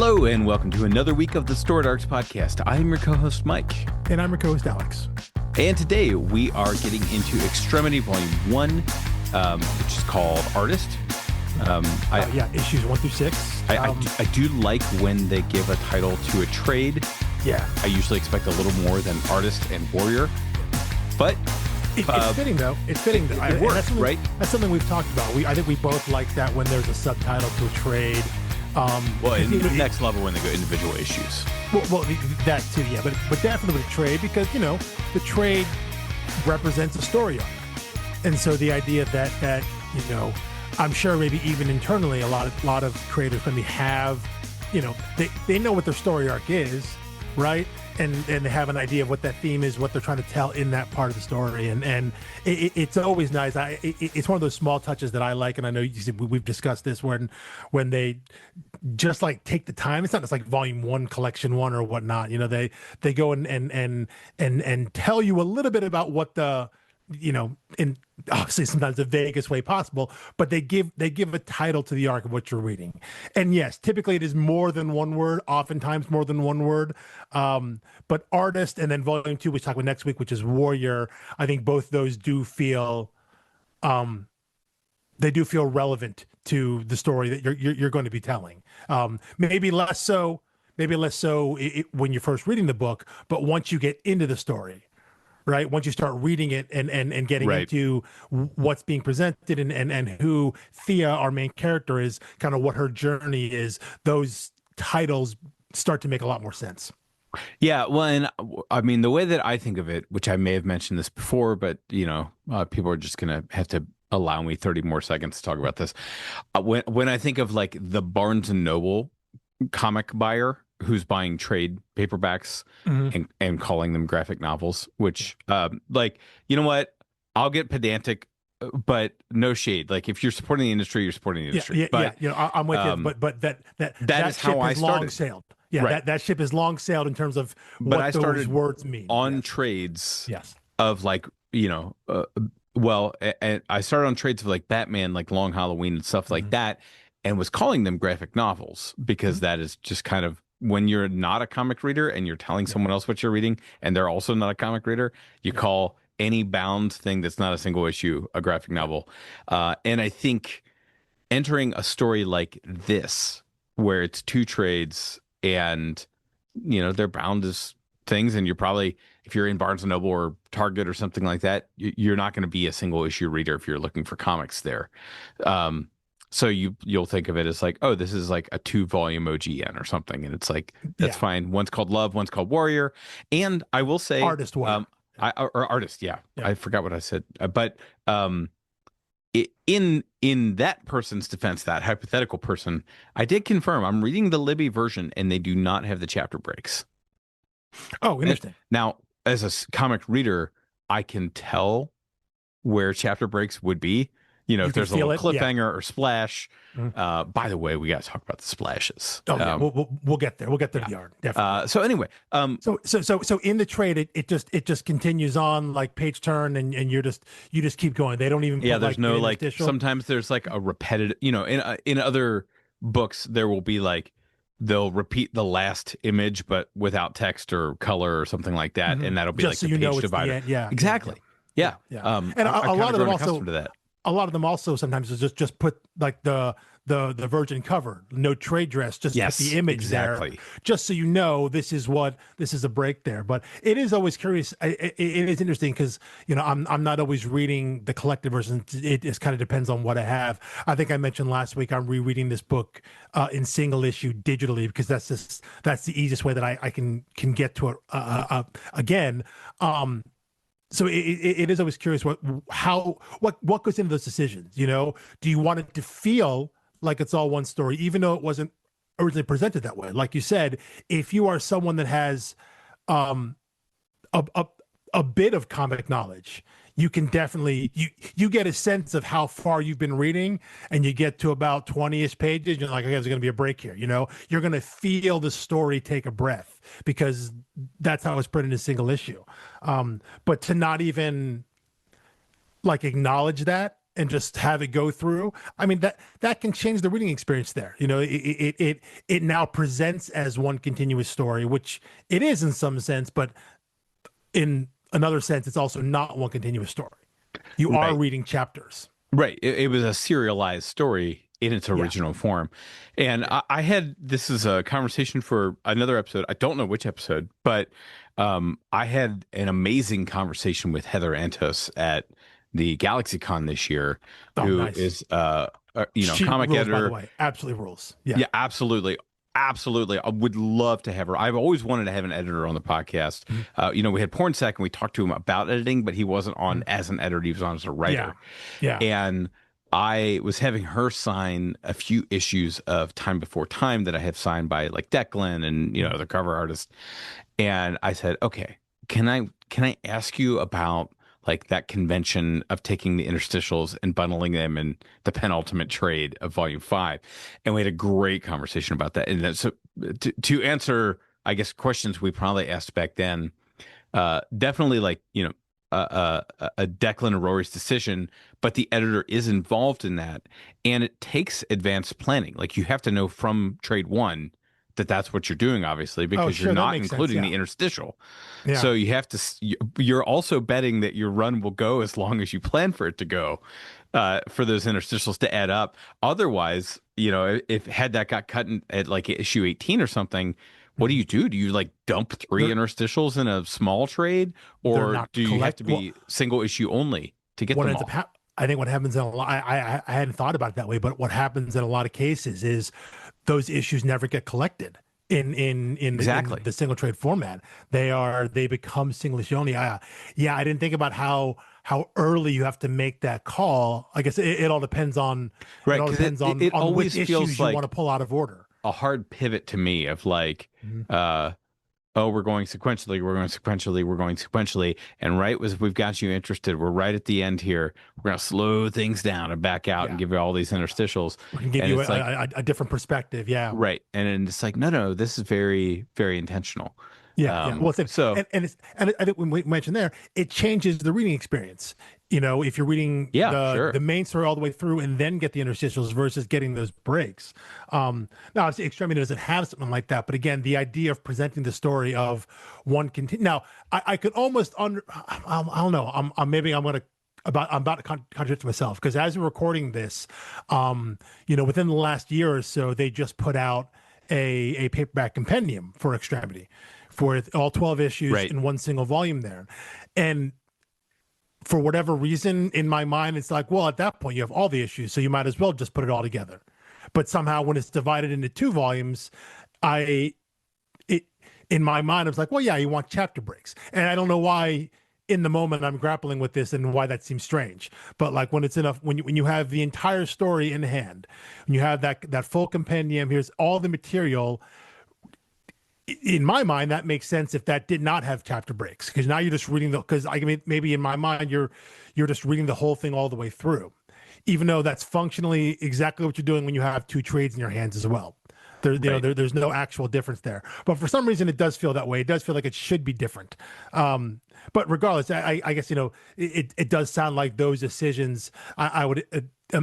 Hello, and welcome to another week of the Storied Arcs podcast. I'm your co-host, Mike. And I'm your co-host, Alex. And today we are getting into Extremity Volume 1, which is called Artist. Issues 1 through 6. I do like when they give a title to a trade. Yeah. I usually expect a little more than Artist and Warrior. But it's fitting, though. It's fitting, though. It works, right? That's something we've talked about. I think we both like that when there's a subtitle to a trade. Next level when they go individual issues. Well, that too, yeah. But definitely with a trade because, the trade represents a story arc. And so the idea that I'm sure maybe even internally a lot of creators maybe have, they know what their story arc is, right? And they have an idea of what that theme is, what they're trying to tell in that part of the story, and it's always nice. It's one of those small touches that I like, and I know we've discussed this when they just like take the time. It's not just like Volume 1, Collection 1, or whatnot. They go and tell you a little bit about what the in obviously sometimes the vaguest way possible, but they give a title to the arc of what you're reading. And yes, typically it is more than one word, oftentimes more than one word. But Artist and then Volume 2, which we'll talk about next week, which is Warrior, I think both those do feel relevant to the story that you're going to be telling. Maybe less so when you're first reading the book, but once you get into the story, right? Once you start reading it and getting into what's being presented and who Thea, our main character, is, kind of what her journey is, those titles start to make a lot more sense. Yeah, well, and I mean, the way that I think of it, which I may have mentioned this before, but, people are just going to have to allow me 30 more seconds to talk about this. When I think of like the Barnes & Noble comic buyer who's buying trade paperbacks and calling them graphic novels, which you know what? I'll get pedantic, but no shade. Like, if you're supporting the industry, you're supporting the industry. I'm with you. But that is how I started. Long sailed. Yeah, right. that ship is long sailed in terms of what those words mean. On trades. Yes. Of like, and I started on trades of like Batman, like Long Halloween and stuff like that, and was calling them graphic novels because that is just kind of, when you're not a comic reader and you're telling someone else what you're reading and they're also not a comic reader, you call any bound thing that's not a single issue a graphic novel. And I think entering a story like this, where it's two trades and, they're bound as things, and you're probably, if you're in Barnes & Noble or Target or something like that, you're not going to be a single issue reader if you're looking for comics there. So you'll think of it as like, oh, this is like a 2-volume OGN or something, and it's like, that's fine. One's called Love, one's called Warrior, and I will say Artist Warrior. Artist, yeah. I forgot what I said, but in that person's defense, that hypothetical person, I did confirm I'm reading the Libby version, and they do not have the chapter breaks. Oh, interesting. Now, as a comic reader, I can tell where chapter breaks would be. If there's a little cliffhanger or splash. By the way, we got to talk about the splashes. We'll get there. We'll get there to the art. Definitely. So anyway, so in the trade, it just continues on, like page turn, and you just keep going. They don't even put, there's no like. Sometimes there's like a repetitive. In other books there will be like, they'll repeat the last image but without text or color or something like that, and that'll be just like so the page divider. Exactly. Yeah. And a lot of them also. To that. A lot of them also sometimes is just put like the virgin cover, no trade dress, just put the image there, just so this is a break there. But it is always curious. It is interesting because I'm not always reading the collected version. It just kind of depends on what I have. I think I mentioned last week I'm rereading this book in single issue digitally because that's the easiest way that I can get to it again. So it is always curious what goes into those decisions. Do you want it to feel like it's all one story, even though it wasn't originally presented that way? Like you said, if you are someone that has a bit of comic knowledge, you can definitely you get a sense of how far you've been reading, and you get to about 20-ish pages, you're like, okay, there's going to be a break here. You're going to feel the story take a breath because that's how it's put in a single issue. But to not even like acknowledge that and just have it go through, I mean that can change the reading experience there. It now presents as one continuous story, which it is in some sense, but in another sense, it's also not one continuous story. You are Right. reading chapters. Right. It was a serialized story in its Yeah. original form. And I had this is a conversation for another episode. I don't know which episode, but I had an amazing conversation with Heather Antos at the GalaxyCon this year, Oh, who nice. is She comic rules, by the editor. way. Absolutely rules. Yeah. Yeah, absolutely. Absolutely. I would love to have her. I've always wanted to have an editor on the podcast. Mm-hmm. We had Pornsack and we talked to him about editing, but he wasn't on Mm-hmm. as an editor. He was on as a Yeah. writer. Yeah. And I was having her sign a few issues of Time Before Time that I have signed by like Declan and, the cover artist. And I said, okay, can I ask you about like that convention of taking the interstitials and bundling them in the penultimate trade of volume 5? And we had a great conversation about that. And then, so to answer, I guess, questions we probably asked back then, definitely like, a Declan or Rory's decision, but the editor is involved in that. And it takes advanced planning. Like you have to know from trade one that that's what you're doing, obviously, Oh, because you're sure. That not makes sense. including Yeah. the interstitial. Yeah. So you have to, you're also betting that your run will go as long as you plan for it to go, for those interstitials to add up. Otherwise, if had that got cut at like issue 18 or something, what do you do? Do you like dump three They're, interstitials in a small trade, they're or not do you have to well, be single issue only to get what them ends up all? I think what happens in a lot, I hadn't thought about it that way, but what happens in a lot of cases is those issues never get collected in Exactly. the single trade format. They become single issue only. Yeah, I didn't think about how early you have to make that call. I guess it all depends on Right. Because it on which always feels issues you like want to pull out of order. a hard pivot to me of like, Mhm. oh, we're going sequentially, we're going sequentially, we're going sequentially. And right as we've got you interested, we're right at the end here. We're going to slow things down and back out and Yeah, give you all these interstitials. we can give And you it's like, a different perspective. Yeah. right. And then it's like, no, this is very, very intentional. Yeah, yeah. Well, So and I think when we mentioned there, it changes the reading experience. If you're reading yeah, the sure. main story all the way through and then get the interstitials versus getting those breaks. Now, obviously, Extremity doesn't have something like that, but again, the idea of presenting the story of one continue. Now, I could almost under. I don't know. Maybe I'm gonna. I'm about to contradict myself because as we're recording this, within the last year or so, they just put out a paperback compendium for Extremity, for all 12 issues Right. in one single volume there. And for whatever reason, in my mind, it's like, well, at that point, you have all the issues, so you might as well just put it all together. But somehow, when it's divided into 2 volumes, in my mind, I was like, well, yeah, you want chapter breaks. And I don't know why in the moment I'm grappling with this and why that seems strange. But like when it's enough, when you have the entire story in hand, when you have that full compendium, here's all the material. In my mind, that makes sense if that did not have chapter breaks, because now you're just reading because I mean, maybe in my mind you're just reading the whole thing all the way through, even though that's functionally exactly what you're doing when you have 2 trades in your hands as well. There's no actual difference there, but for some reason it does feel that way. It does feel like it should be different. But regardless, I guess it does sound like those decisions. I would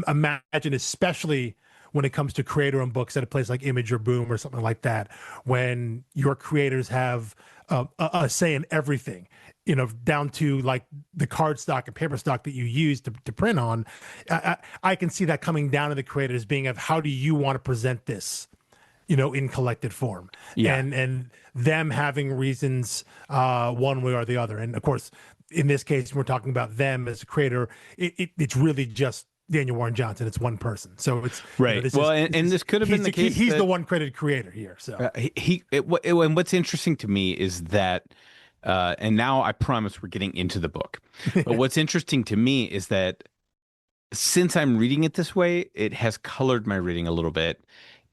imagine, especially when it comes to creator-owned books at a place like Image or Boom or something like that, when your creators have a say in everything, down to like the card stock and paper stock that you use to print on. I can see that coming down to the creators being of how do you want to present this, in collected form, Yeah. and them having reasons one way or the other. And of course, in this case, we're talking about them as a creator. It's really just Daniel Warren Johnson. It's one person. So it's Right. This could have been the case. He's the one credited creator here. So and what's interesting to me is that, and now I promise we're getting into the book. But what's interesting to me is that since I'm reading it this way, it has colored my reading a little bit.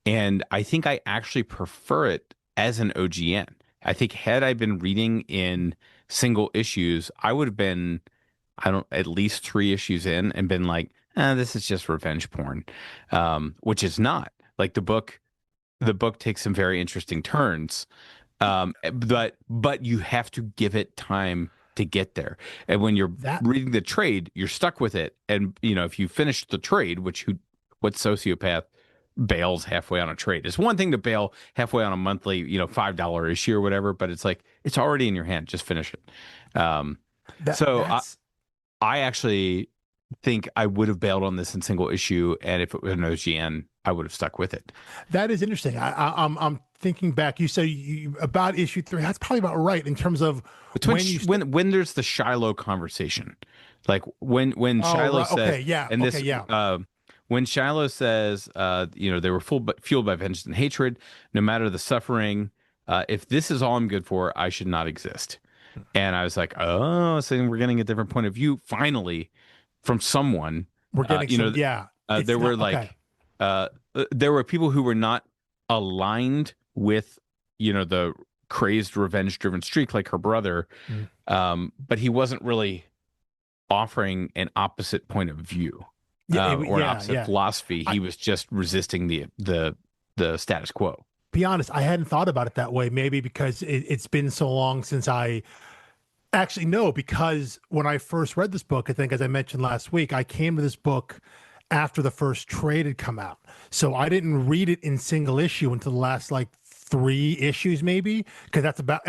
And I think I actually prefer it as an OGN. I think had I been reading in single issues, I would have been, at least 3 issues in and been like, this is just revenge porn, which is not. Like the book takes some very interesting turns, but you have to give it time to get there. And when you're That reading the trade, you're stuck with it. And if you finish the trade, what sociopath bails halfway on a trade? It's one thing to bail halfway on a monthly, $5 issue or whatever, but it's like it's already in your hand. Just finish it. So that's I actually think I would have bailed on this in single issue, and if it was an OGN, I would have stuck with it. that is interesting. I'm thinking back. You say about issue 3. That's probably about right in terms of when there's the Shiloh conversation, like when Shiloh right. says, okay, yeah, and this, okay, yeah. when Shiloh says, they were fueled by vengeance and hatred, no matter the suffering. If this is all I'm good for, I should not exist. And I was like, oh, so we're getting a different point of view finally from someone. We're getting There were there were people who were not aligned with, the crazed revenge-driven streak like her brother, but he wasn't really offering an opposite point of view or an opposite philosophy. He was just resisting the status quo. Be honest, I hadn't thought about it that way. Maybe because it's been so long since I actually no, because when I first read this book, I think as I mentioned last week, I came to this book after the first trade had come out. So I didn't read it in single issue until the last like 3 issues, maybe, because that's about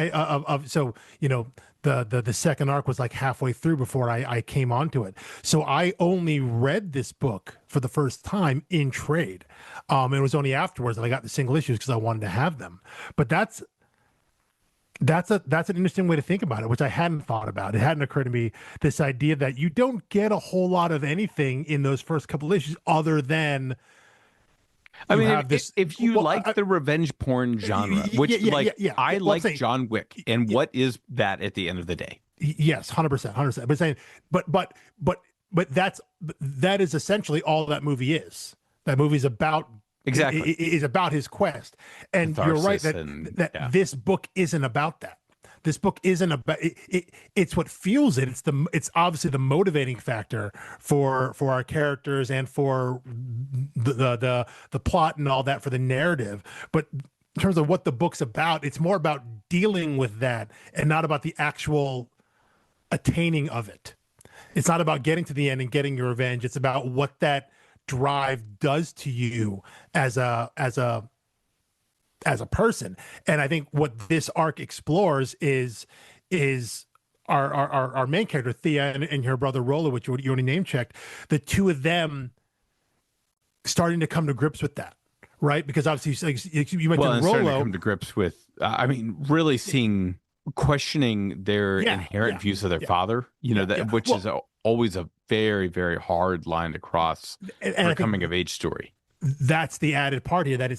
the second arc was like halfway through before I came onto it. So I only read this book for the first time in trade. It was only afterwards that I got the single issues because I wanted to have them. But that's an interesting way to think about it, which I hadn't thought about. It hadn't occurred to me, this idea that you don't get a whole lot of anything in those first couple issues other than if you like the revenge porn genre, I like John Wick, and what is that at the end of the day? Yes, 100%. But saying, but that is essentially all that movie is. That movie is about is about his quest, and you're right that this book isn't about that. This book isn't about it. It's what fuels it. It's obviously the motivating factor for our characters and for the plot and all that, for the narrative. But in terms of what the book's about, it's more about dealing with that and not about the actual attaining of it. It's not about getting to the end and getting your revenge. It's about what that drive does to you as a person. And I think what this arc explores is our main character Thea and her brother Rollo, which you already name checked, the two of them starting to come to grips with that, right? Because obviously, like you mentioned, Rollo starting to come to grips with, really questioning their inherent views of their father, which is always a very, very hard line to cross for a coming of age story. That's the added part here, that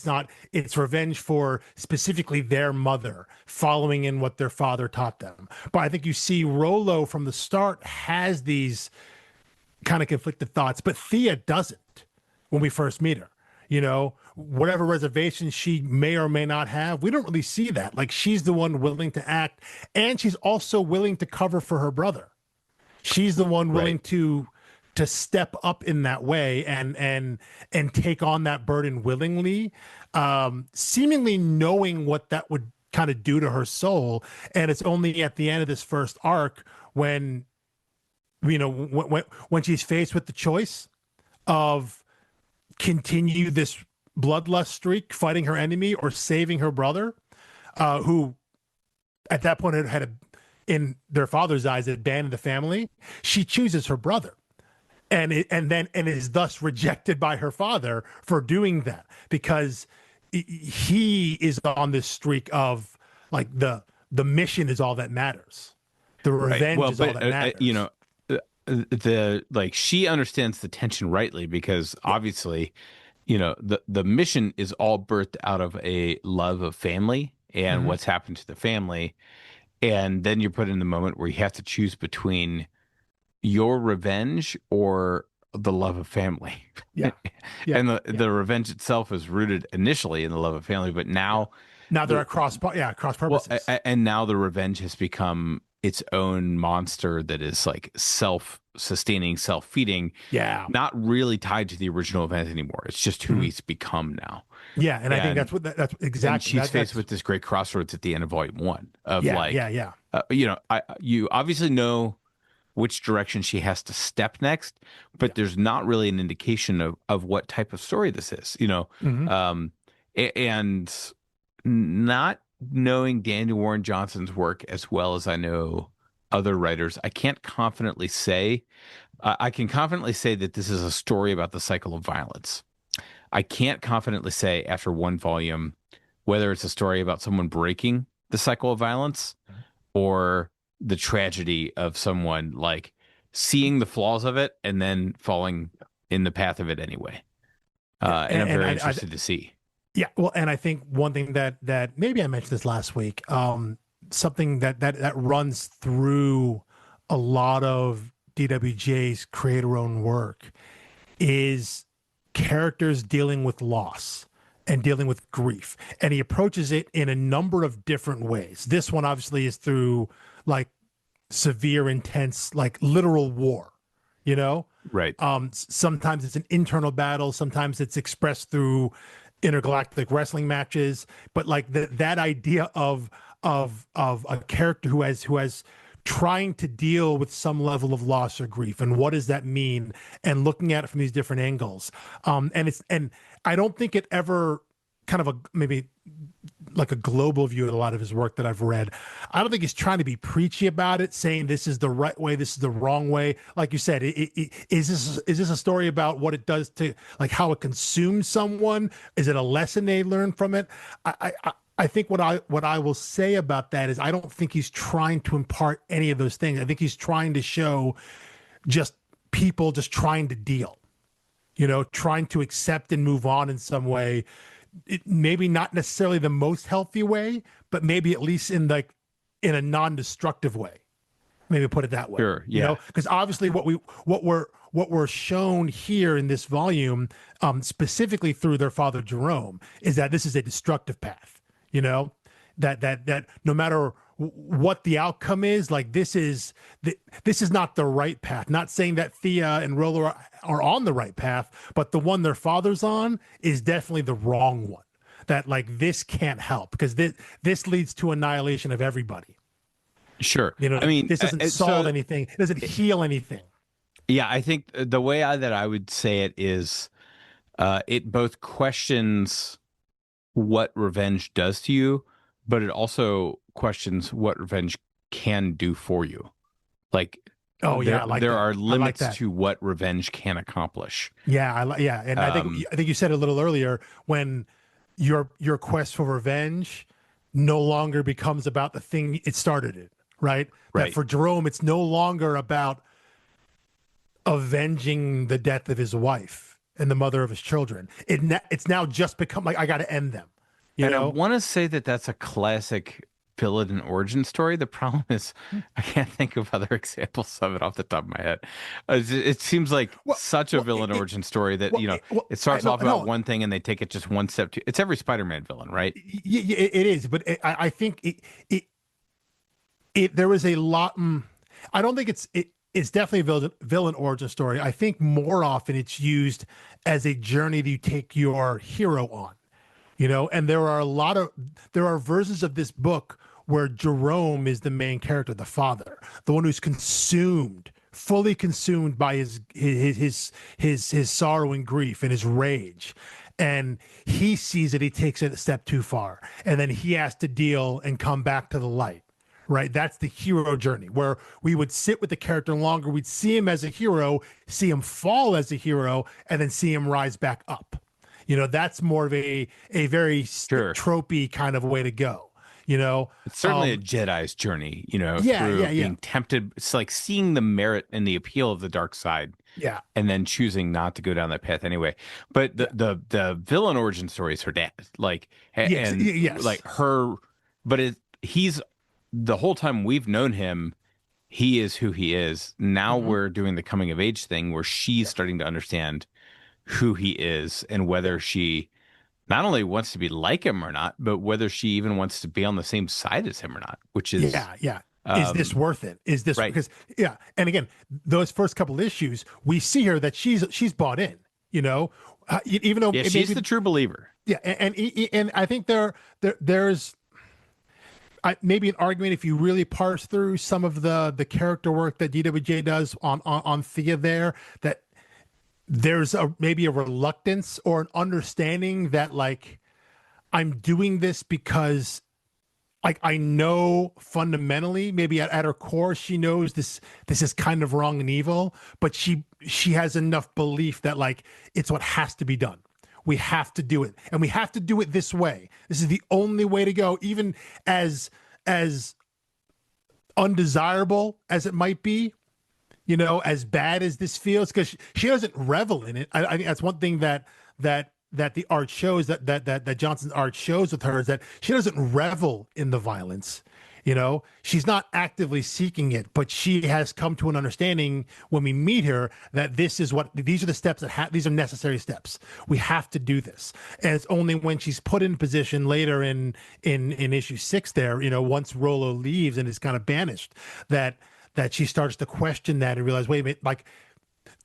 it's revenge for specifically their mother, following in what their father taught them. But I think you see Rollo from the start has these kind of conflicted thoughts, but Thea doesn't when we first meet her. Whatever reservations she may or may not have, we don't really see that. Like, she's the one willing to act, and she's also willing to cover for her brother. She's the one willing to step up in that way and take on that burden willingly, seemingly knowing what that would kind of do to her soul. And it's only at the end of this first arc when she's faced with the choice of continue this bloodlust streak, fighting her enemy, or saving her brother, who at that point had in their father's eyes abandoned the family. She chooses her brother. And is thus rejected by her father for doing that, because he is on this streak of like the mission is all that matters. The revenge is all that matters. She understands the tension rightly, because obviously, the mission is all birthed out of a love of family and what's happened to the family. And then you're put in the moment where you have to choose between your revenge or the love of family. And the revenge itself is rooted initially in the love of family, but now they're at cross purposes. And now the revenge has become its own monster that is like self-sustaining, self-feeding, not really tied to the original event anymore. It's just who he's become now. Yeah, and I think And that's and exactly she's faced that's with this great crossroads at the end of volume one of yeah, like, yeah, yeah. you obviously know which direction she has to step next, Yeah. but there's not really an indication of what type of story this is, Hmm. um, and not knowing Daniel Warren Johnson's work as well as I know other writers, I can't confidently say. I can confidently say that this is a story about the cycle of violence. I can't confidently say after one volume whether it's a story about someone breaking the cycle of violence or the tragedy of someone like seeing the flaws of it and then falling in the path of it anyway. Yeah, And I'm very I interested to see. yeah, well, and I think one thing that maybe I mentioned this last week, something that runs through a lot of DWJ's creator-owned work is characters dealing with loss and dealing with grief, and he approaches it in a number of different ways. This one obviously is through like severe, intense, like literal war, you know. Right. Sometimes it's an internal battle, sometimes it's expressed through intergalactic wrestling matches, but like that idea of a character who has trying to deal with some level of loss or grief, and what does that mean, and looking at it from these different angles. And I don't think it ever kind of a maybe like a global view of a lot of his work that I've read. I don't think he's trying to be preachy about it, saying this is the right way, this is the wrong way. Like you said, is this a story about what it does to like how it consumes someone? Is it a lesson they learn from it? I think what I will say about that is I don't think he's trying to impart any of those things. I think he's trying to show just people just trying to deal, trying to accept and move on in some way. Maybe not necessarily the most healthy way, but maybe at least in a non-destructive way. Maybe put it that way. Sure. Yeah. Because obviously what we're shown here in this volume, specifically through their father Jerome, is that this is a destructive path. That no matter what the outcome is, like this is not the right path. Not saying that Thea and Roller are on the right path, but the one their father's on is definitely the wrong one. That like this can't help because this leads to annihilation of everybody. Sure. I mean, This doesn't solve anything. It doesn't heal anything. yeah, I think the way that I would say it is, it both questions what revenge does to you, but it also questions what revenge can do for you. Like, Oh yeah, I like there that. are I like limits that. to what revenge can accomplish. Yeah, and Um, I think you said a little earlier when your quest for revenge no longer becomes about the thing it started in, right? That right. for Jerome, it's no longer about avenging the death of his wife and the mother of his children. It's now just become like I got to end them, you And I know? want to say that that's a classic villain and origin story. The problem is I can't think of other examples of it off the top of my head. It seems like Well, such a well, villain origin story that, it I, starts no, off about no, one thing and they take it just one step to, it's every Spider-Man villain, right? it is, but I think there was a lot. I don't think it's definitely a villain origin story. I think more often it's used as a journey that you take your hero on, and there are versions of this book where Jerome is the main character, the father, the one who's fully consumed by his sorrow and grief and his rage. And he sees that he takes it a step too far, and then he has to deal and come back to the light. Right, that's the hero journey where we would sit with the character longer. We'd see him as a hero, see him fall as a hero, and then see him rise back up. That's more of a very Sure. tropey kind of way to go. You know, It's certainly a Jedi's journey, yeah, through yeah, yeah, being tempted. It's like seeing the merit and the appeal of the dark side yeah, and then choosing not to go down that path anyway. But the yeah. the villain origin story is her dad. Like Yes, and yes. like her, but he's the whole time we've known him, he is who he is. Now Hmm. we're doing the coming of age thing where she's Yeah, starting to understand who he is and yeah, whether she not only wants to be like him or not, but whether she even wants to be on the same side as him or not, which is yeah, yeah. Is this um worth it? Is this right. because yeah? And again, those first couple issues, we see her that she's bought in. you know, even though Yeah, it she's maybe, the true believer. yeah, and I think there's maybe an argument if you really parse through some of the character work that DWJ does on Thea there, that there's maybe a reluctance or an understanding that like I'm doing this because like I know fundamentally, maybe at her core, she knows this is kind of wrong and evil, but she has enough belief that like it's what has to be done. We have to do it, and we have to do it this way. This is the only way to go, even as undesirable as it might be, as bad as this feels, because she doesn't revel in it. I think that's one thing that the art shows, that Johnson's art shows with her, is that she doesn't revel in the violence. She's not actively seeking it, but she has come to an understanding when we meet her that these are the steps these are necessary steps. We have to do this. And it's only when she's put in position later in issue 6 there, once Rollo leaves and is kind of banished, that she starts to question that and realize, wait a minute, like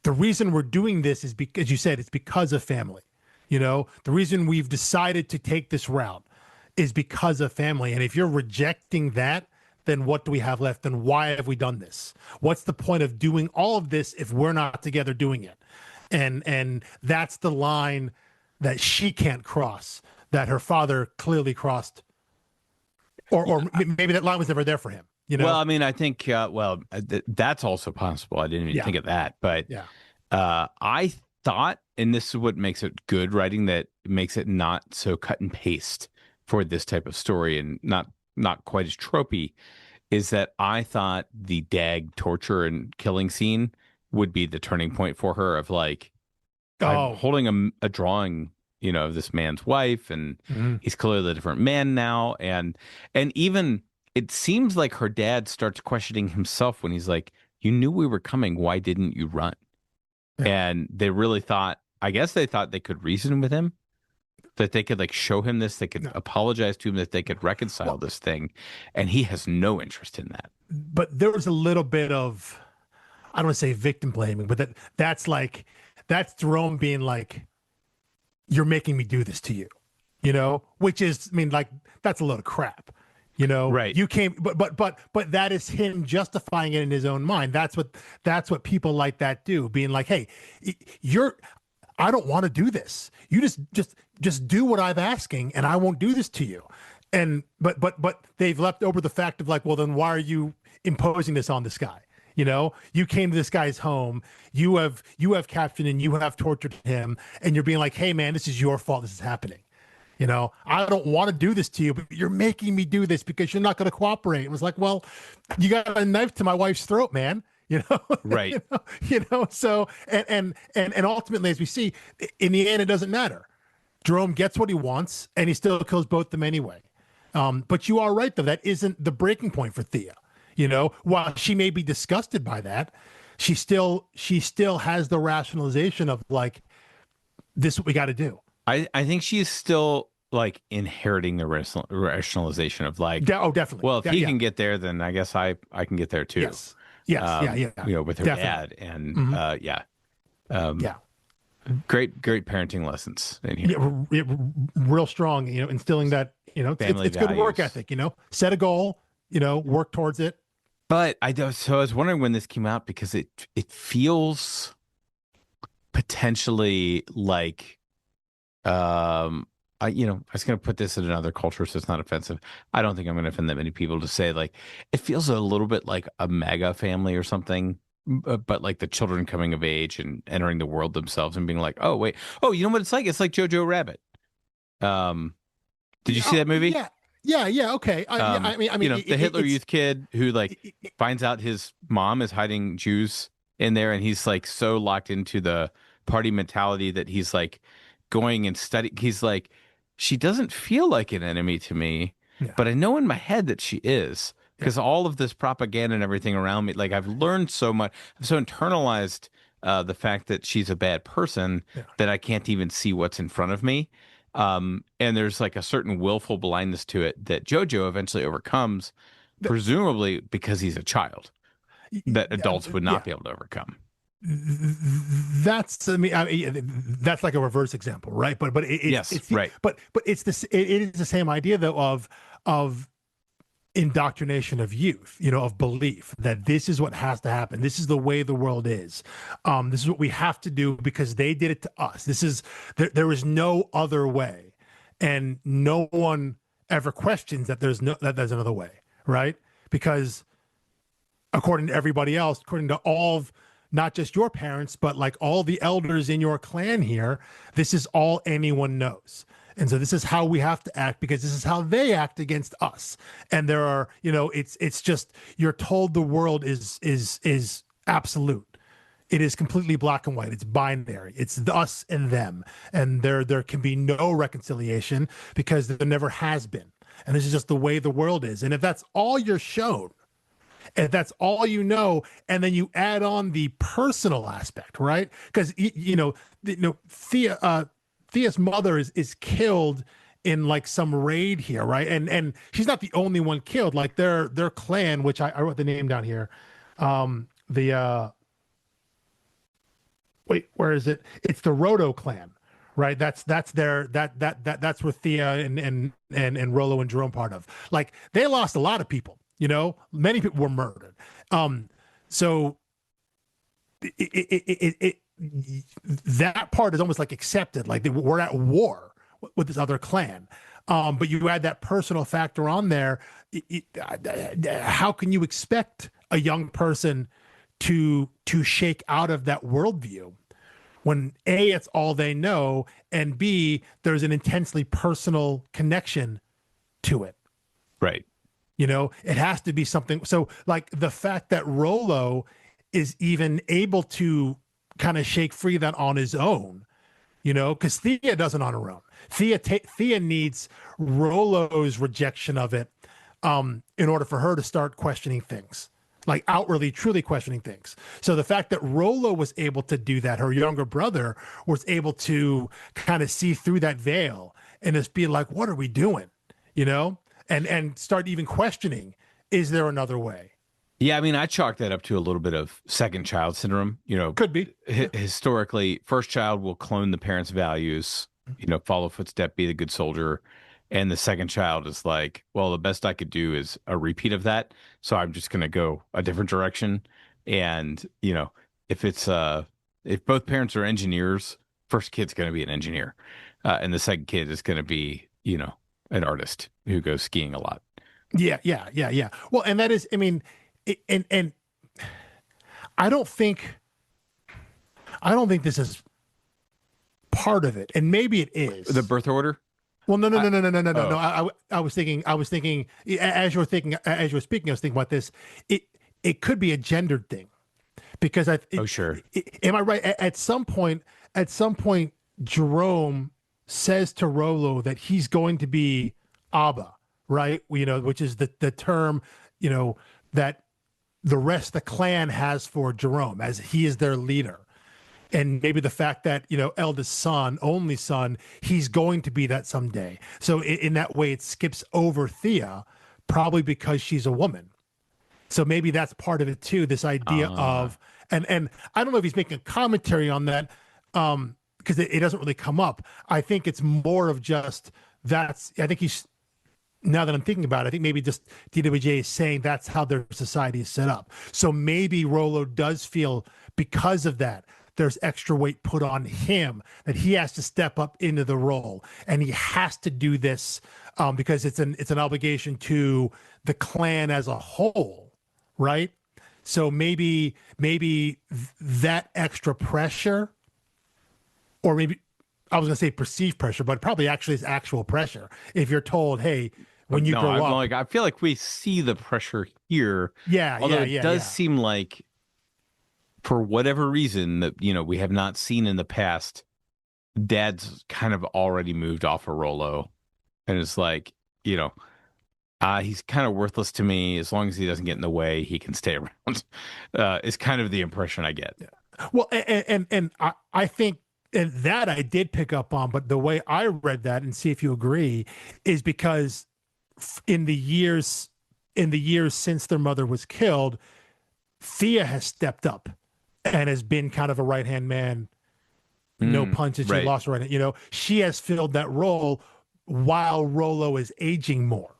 the reason we're doing this is because, you said, it's because of family. The reason we've decided to take this route is because of family. And if you're rejecting that, then what do we have left? And why have we done this? What's the point of doing all of this if we're not together doing it? And that's the line that she can't cross, that her father clearly crossed. Or maybe that line was never there for him. Well, I mean, I think, that's also possible. I didn't even think of that. But I thought, and this is what makes it good writing, that makes it not so cut and paste for this type of story and not quite as tropey, is that I thought the Dag torture and killing scene would be the turning point for her, of like, I'm holding a drawing, of this man's wife, and he's clearly a different man now. And even it seems like her dad starts questioning himself when he's like, you knew we were coming. Why didn't you run? Yeah. And they really thought, I guess they thought they could reason with him, that they could like show him this, they could apologize to him, that they could reconcile this thing. And he has no interest in that. But there was a little bit of, I don't want to say victim blaming, but that's Jerome being like, you're making me do this to you, which is, I mean, like, that's a load of crap. Right. You came, but that is him justifying it in his own mind. That's what people like that do, being like, hey, I don't want to do this. You just do what I'm asking, and I won't do this to you. And but they've left over the fact of like, well, then why are you imposing this on this guy? You came to this guy's home, you have captured and you have tortured him, and you're being like, hey man, this is your fault. This is happening. I don't want to do this to you, but you're making me do this because you're not going to cooperate. It was like, well, you got a knife to my wife's throat, man. Right. So, and ultimately, as we see, in the end, it doesn't matter. Jerome gets what he wants, and he still kills both of them anyway. But you are right, though. That isn't the breaking point for Thea. While she may be disgusted by that, she still has the rationalization of like, this is what we got to do. I think she's still like inheriting the rationalization of like, definitely. Well, if he can get there, then I guess I can get there too. Yes. With her dad, and great parenting lessons in here. Yeah, real strong. Instilling that. It's good work ethic. Set a goal. Work towards it. But I was wondering when this came out, because it feels potentially like. I was going to put this in another culture, so it's not offensive. I don't think I'm going to offend that many people to say, like, it feels a little bit like a mega family or something, but like the children coming of age and entering the world themselves and being like, oh, wait. Oh, you know what it's like? It's like Jojo Rabbit. Did you see that movie? Yeah. Okay. I mean, the Hitler Youth kid who like finds out his mom is hiding Jews in there, and he's like so locked into the party mentality that he's like going and study. He's like, she doesn't feel like an enemy to me, but I know in my head that she is, because all of this propaganda and everything around me, like I've learned so much, I've so internalized the fact that she's a bad person that I can't even see what's in front of me. And there's like a certain willful blindness to it that Jojo eventually overcomes, presumably because he's a child that adults would not be able to overcome. that's like a reverse example, right? But Yes, it's right. but it's this it is the same idea though of indoctrination of youth, of belief that this is what has to happen. This is the way the world is. This is what we have to do because they did it to us. There is no other way, and no one ever questions that there's another way, right? Because according to everybody else, according to all of not just your parents, but like all the elders in your clan here, this is all anyone knows. And so this is how we have to act because this is how they act against us. And there are, it's just you're told the world is absolute. It is completely black and white. It's binary. It's us and them. And there can be no reconciliation because there never has been. And this is just the way the world is. And if that's all you're shown, and that's all you know, and then you add on the personal aspect, right? Because Thea's mother is killed in like some raid here, right? And she's not the only one killed. Like their clan, which I wrote the name down here. The wait, where is it? It's the Roto clan, right? That's that's where Thea and Rolo and Jerome part of. Like they lost a lot of people. Many people were murdered. So that part is almost like accepted. Like we're at war with this other clan. But you add that personal factor on there. How can you expect a young person to shake out of that worldview when A, it's all they know, and B, there's an intensely personal connection to it. Right. It has to be something. So like the fact that Rolo is even able to kind of shake free that on his own, because Thea doesn't on her own. Thea needs Rolo's rejection of it in order for her to start questioning things, like outwardly, truly questioning things. So the fact that Rolo was able to do that, her younger brother was able to kind of see through that veil and just be like, what are we doing? And start even questioning, is there another way? Yeah, I mean, I chalk that up to a little bit of second child syndrome. Could be. Historically, first child will clone the parents' values, follow footstep, be the good soldier. And the second child is like, well, the best I could do is a repeat of that. So I'm just going to go a different direction. And, if if both parents are engineers, first kid's going to be an engineer. And the second kid is going to be, an artist who goes skiing a lot. Yeah. Well, and that is, I mean, and I don't think this is part of it, and maybe it is the birth order. Well, no. I was thinking as you were speaking, I was thinking about this. It could be a gendered thing because Sure. Am I right? At some point, Jerome says to Rolo that he's going to be Abba, right? Which is the term, that the rest of the clan has for Jerome as he is their leader. And maybe the fact that, eldest son, only son, he's going to be that someday. So in that way, it skips over Thea, probably because she's a woman. So maybe that's part of it too, this idea of, and I don't know if he's making a commentary on that, because it doesn't really come up. I think it's more of just I think he's, now that I'm thinking about it, I think maybe just DWJ is saying that's how their society is set up. So maybe Rolo does feel, because of that, there's extra weight put on him, that he has to step up into the role, and he has to do this because it's an obligation to the clan as a whole, right? So maybe that extra pressure, or maybe I was going to say perceived pressure, but probably actually is actual pressure. If you're told, hey, when you grow up, I feel like we see the pressure here. Although it does seem like, for whatever reason that we have not seen in the past, Dad's kind of already moved off of Rolo, and it's like, he's kind of worthless to me. As long as he doesn't get in the way, he can stay around. Is kind of the impression I get. Yeah. Well, and I think, and that I did pick up on, but the way I read that, and see if you agree, is because in the years since their mother was killed, Thea has stepped up and has been kind of a right-hand man. No pun since she Right. lost her right hand. You know, she has filled that role while Rollo is aging more.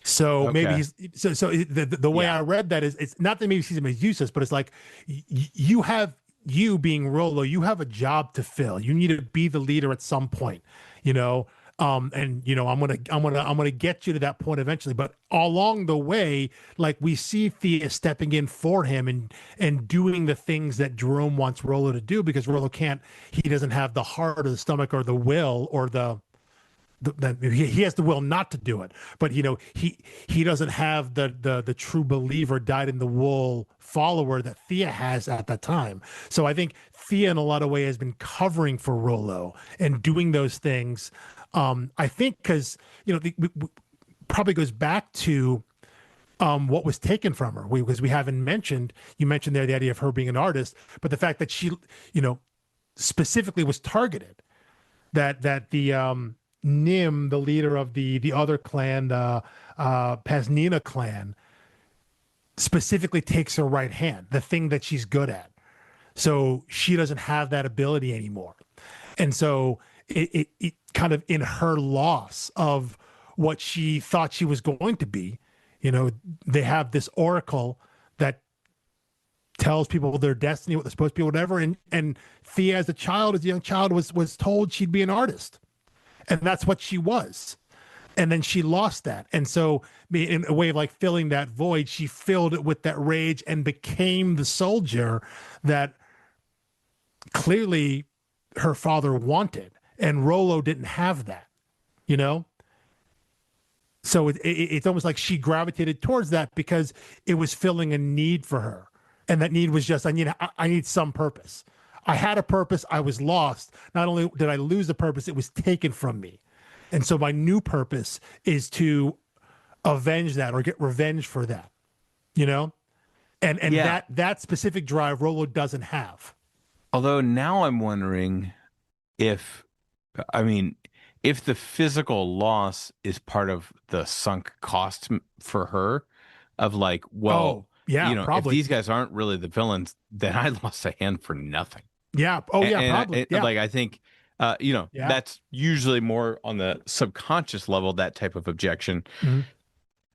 So maybe Okay. the way Yeah. I read that is, it's not that maybe sees him as useless, but it's like you have, you being Rollo, you have a job to fill. You need to be the leader at some point, you know. And you know, I'm gonna get you to that point eventually. But along the way, like we see Thea stepping in for him and doing the things that Jerome wants Rollo to do, because Rollo can't, he doesn't have the heart or the stomach or the will or he has the will not to do it, but you know, he doesn't have the true believer, dyed in the wool follower that Thea has at that time. So I think Thea in a lot of ways has been covering for Rollo and doing those things. I think because, you know, probably goes back to what was taken from her. Because we haven't mentioned, you mentioned there the idea of her being an artist, but the fact that she, you know, specifically was targeted, that the Nim, the leader of the other clan, the Pasnina clan, specifically takes her right hand, the thing that she's good at. So she doesn't have that ability anymore. And so it kind of, in her loss of what she thought she was going to be, you know, they have this oracle that tells people their destiny, what they're supposed to be, whatever. And Thea, as a young child, was told she'd be an artist, and that's what she was. And then she lost that, and so in a way of like filling that void, she filled it with that rage and became the soldier that clearly her father wanted, and Rollo didn't have that, you know. So it's almost like she gravitated towards that because it was filling a need for her, and that need was just, I need some purpose. I had a purpose. I was lost. Not only did I lose the purpose, it was taken from me. And so my new purpose is to avenge that or get revenge for that, you know? And Yeah. that specific drive Rollo doesn't have. Although now I'm wondering if, I mean, if the physical loss is part of the sunk cost for her, of like, well, Oh, yeah, if probably. these guys aren't really the villains, then I lost a hand for nothing. Yeah. Oh, yeah, probably. Yeah. Like, I think, Yeah. that's usually more on the subconscious level, that type of objection, Mhm.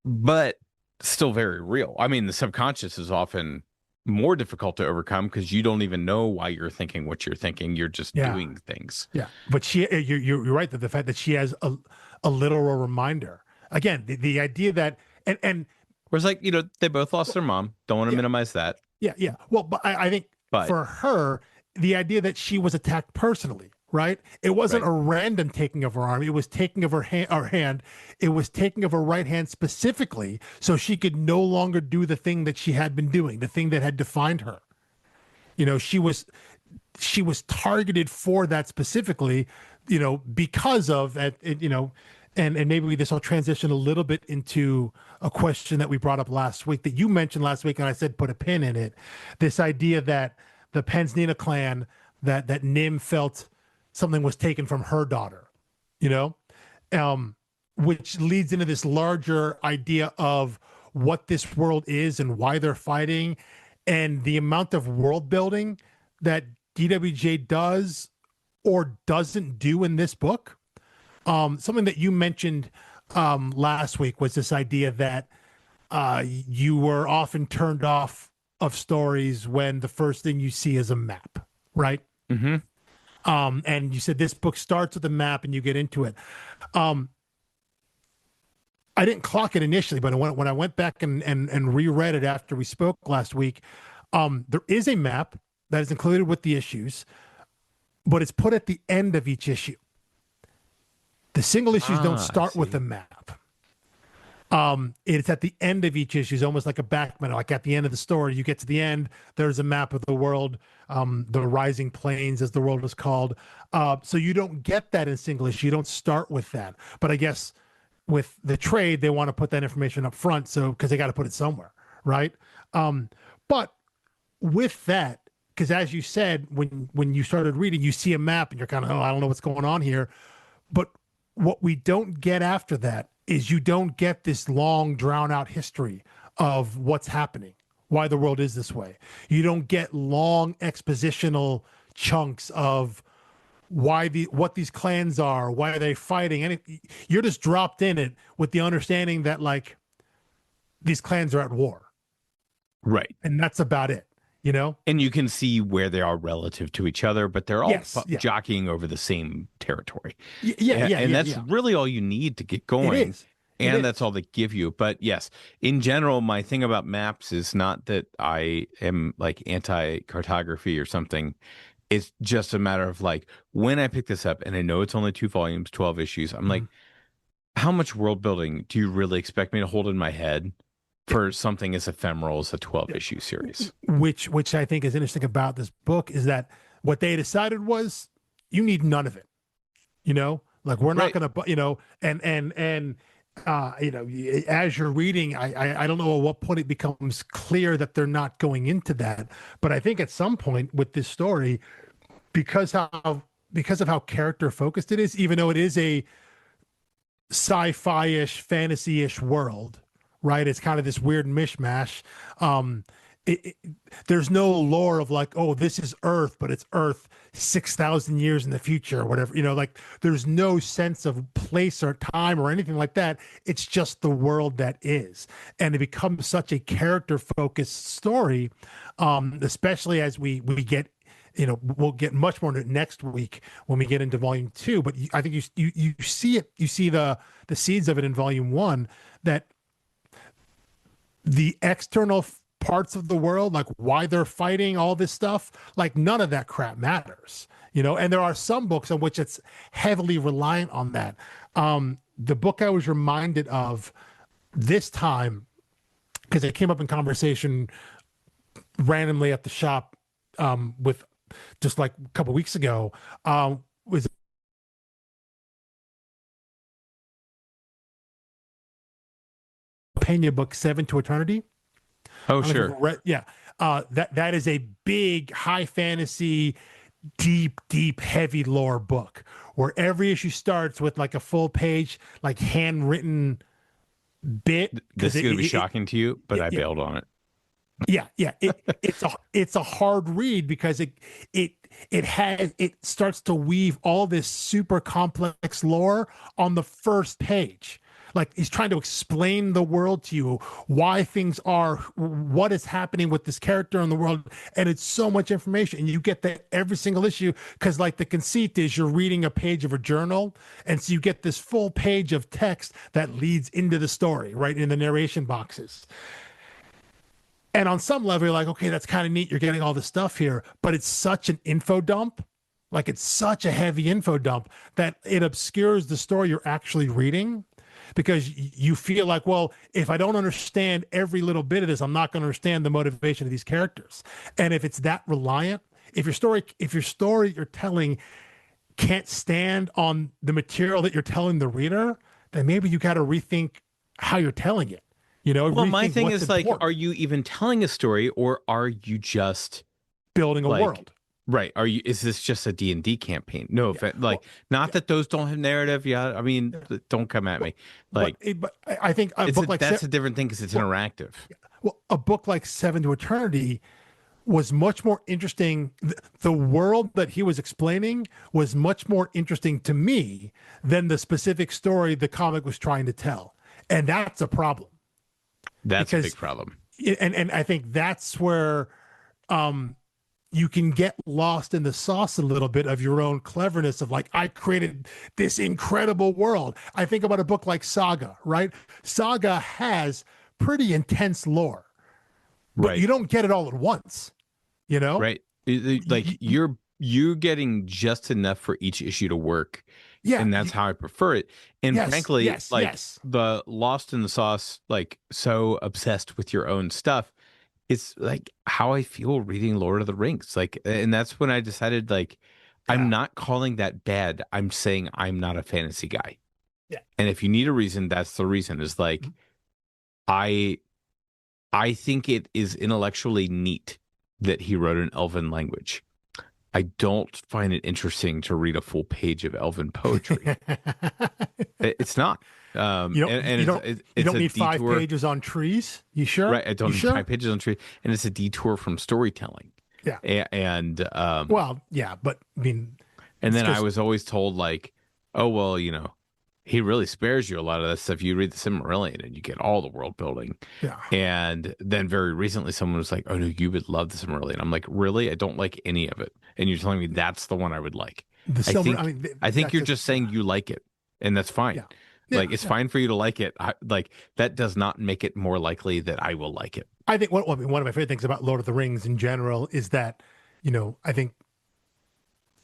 but still very real. I mean, the subconscious is often more difficult to overcome because you don't even know why you're thinking what you're thinking. You're just Yeah. doing things. Yeah. But you're right, that the fact that she has a literal reminder. Again, the idea that, and Whereas, like, they both lost their mom. Don't want to yeah, minimize that. yeah, yeah. Well, but I think But, for her, the idea that she was attacked personally, right? It wasn't right. a random taking of her arm. It was taking of her hand. It was taking of her right hand specifically, so she could no longer do the thing that she had been doing, the thing that had defined her. You know, she was targeted for that specifically, you know, because of that, you know, and maybe this will transition a little bit into a question that we brought up last week, that you mentioned last week, and I said put a pin in it. This idea that the Pensnina clan, that Nim felt something was taken from her daughter, you know, which leads into this larger idea of what this world is and why they're fighting, and the amount of world building that DWJ does or doesn't do in this book. Something that you mentioned last week was this idea that you were often turned off of stories when the first thing you see is a map, right? Mm-hmm. And you said this book starts with a map and you get into it. I didn't clock it initially, but when I went back and reread it after we spoke last week, there is a map that is included with the issues, but it's put at the end of each issue. The single issues don't start with a map. It's at the end of each issue, it's almost like a backman. Like at the end of the story, you get to the end, there's a map of the world, the Rising Plains, as the world was called. So you don't get that in single issue. You don't start with that. But I guess with the trade, they want to put that information up front, so because they got to put it somewhere, right? But with that, because as you said, when you started reading, you see a map and you're kind of, oh, I don't know what's going on here. But what we don't get after that is you don't get this long, drawn out history of what's happening, why the world is this way. You don't get long expositional chunks of what these clans are, why are they fighting, and you're just dropped in it with the understanding that like these clans are at war, Right. and that's about it, you know. And you can see where they are relative to each other, but they're all Yes, yeah, jockeying over the same territory. yeah, And that's yeah. really all you need to get It going. is. It And that's is. all they give you. But yes, in general, my thing about maps is not that I am like anti-cartography or something. It's just a matter of like when I pick this up and I know it's only 2 volumes, 12 issues, I'm like, Mhm. how much world building do you really expect me to hold in my head for something as ephemeral as a 12 issue series? Which I think is interesting about this book is that what they decided was you need none of it. You know, like we're not Right. going to, you know, and you know, as you're reading, I don't know at what point it becomes clear that they're not going into that, but I think at some point with this story, because how because of how character focused it is, even though it is a sci-fi-ish, fantasy-ish world, right? It's kind of this weird mishmash. Um, it, it, there's no lore of like, oh, this is Earth, but it's Earth 6,000 years in the future or whatever. You know, like there's no sense of place or time or anything like that. It's just the world that is, and it becomes such a character-focused story, especially as we get. You know, we'll get much more into it next week when we get into volume 2. But I think you see it, you see the seeds of it in volume 1, that the external parts of the world, like why they're fighting all this stuff, like none of that crap matters, you know. And there are some books in which it's heavily reliant on that. The book I was reminded of this time, because it came up in conversation randomly at the shop, with just like a couple weeks ago, was Pena book Seven to Eternity. Oh, I don't know if sure. you've read, yeah. That is a big high fantasy, deep, heavy lore book where every issue starts with like a full page, like handwritten bit. This Because is going to be shocking to you, but I yeah, bailed on it. yeah. It's a hard read because it it starts to weave all this super complex lore on the first page. Like he's trying to explain the world to you, why things are, what is happening with this character in the world, and it's so much information, and you get that every single issue because, like, the conceit is you're reading a page of a journal, and so you get this full page of text that leads into the story, right in the narration boxes. And on some level, you're like, okay, that's kind of neat. You're getting all this stuff here, but it's such an info dump. Like it's such a heavy info dump that it obscures the story you're actually reading because you feel like, well, if I don't understand every little bit of this, I'm not going to understand the motivation of these characters. And if it's that reliant, if your story you're telling can't stand on the material that you're telling the reader, then maybe you got to rethink how you're telling it. You know, Well, my rethink thing what's is like, are important. you even telling a story or are you just Building a like, world. right? Are you, is this just a D&D campaign? No, Yeah. like, Well, not yeah. that those don't have narrative. Yeah. I mean, Yeah. don't come at But me. Like, I think a book like that's a different thing because it's well, interactive. well, a book like Seven to Eternity was much more interesting. The world that he was explaining was much more interesting to me than the specific story the comic was trying to tell, and that's a problem That's a big because problem. and I think that's where um you can get lost in the sauce a little bit of your own cleverness of like, I created this incredible world. I think about a book like Saga, right? Saga has pretty intense lore, but Right. you don't get it all at once, you know? Right. Like Y- y- you're getting just enough for each issue to work, yeah. and that's how I prefer it. And Yes. frankly, Yes. like Yes. the lost in the sauce, like so obsessed with your own stuff, it's like how I feel reading Lord of the Rings. Like, and that's when I decided like I'm Yeah. not calling that bad. I'm saying I'm not a fantasy guy. Yeah. And if you need a reason, that's the reason. Is like I I think it is intellectually neat that he wrote an Elven language. I don't find it interesting to read a full page of Elven poetry. It's not. You don't and you don't you it's don't a need five detour, pages on trees. You sure? right? I don't You need sure? 5 pages on tree, and it's a detour from storytelling. Yeah. And Well, yeah, but I mean, and it's then I because was always told like, oh well, he really spares you a lot of that stuff. You read the Silmarillion and you get all the world building. yeah, And then very recently, someone was like, "Oh no, you would love the Silmarillion." I'm like, "Really? I don't like any of it." And you're telling me that's the one I would like. the I silver. I think mean, I think that's you're just just saying you like it, and that's fine. yeah, Like yeah, it's yeah. fine for you to like it. Like that does not make it more likely that I will like it. I think I mean, one of my favorite things about Lord of the Rings in general is that, I think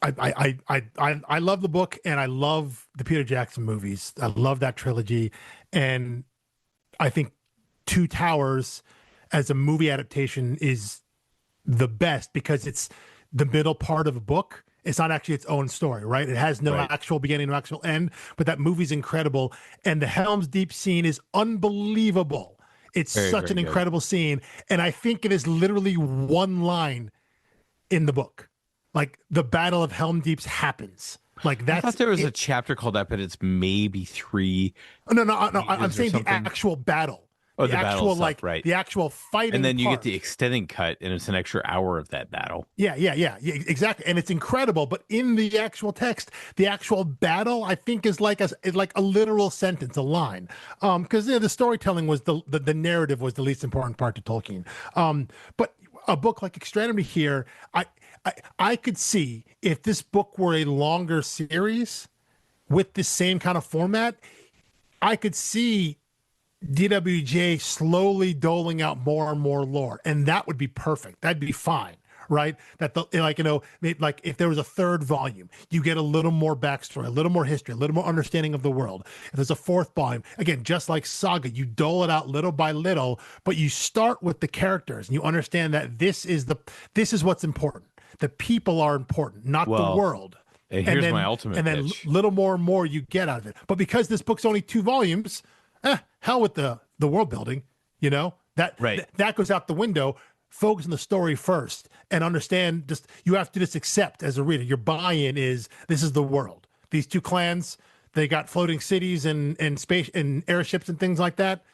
I love the book and I love the Peter Jackson movies. I love that trilogy, and I think Two Towers as a movie adaptation is the best because it's the middle part of a book. It's not actually its own story, right? It has no Right. actual beginning, no actual end, but that movie's incredible. And the Helm's Deep scene is unbelievable. It's Very, such very an good. incredible scene. And I think it is literally one line in the book. Like the Battle of Helm Deeps happens. Like I that's thought there was a it. chapter called that, but it's maybe 3 I'm pages or saying the something. actual battle, Oh, the battle stuff, right? the actual And fighting then you get the part. extending cut, and it's an extra hour of that battle. Yeah, exactly. And it's incredible. But in the actual text, the actual battle, I think, is like a literal sentence, a line. Because the storytelling was the narrative was the least important part to Tolkien. But a book like Extremity here, I could see if this book were a longer series with the same kind of format, I could see DWJ slowly doling out more and more lore, and that would be perfect. That'd be fine, right? That the like like if there was a third volume, you get a little more backstory, a little more history, a little more understanding of the world. If there's a fourth volume, again, just like Saga, you dole it out little by little, but you start with the characters and you understand that this is what's important. The people are important, not the Well, world. and And here's my then ultimate and then pitch. little more and more you get out of it. But because this book's only 2 volumes, hell with the world building, Right. that goes out the window. Focus on the story first and understand. Just you have to just accept as a reader. Your buy-in is this is the world. These two clans, they got floating cities and space and airships and things like that.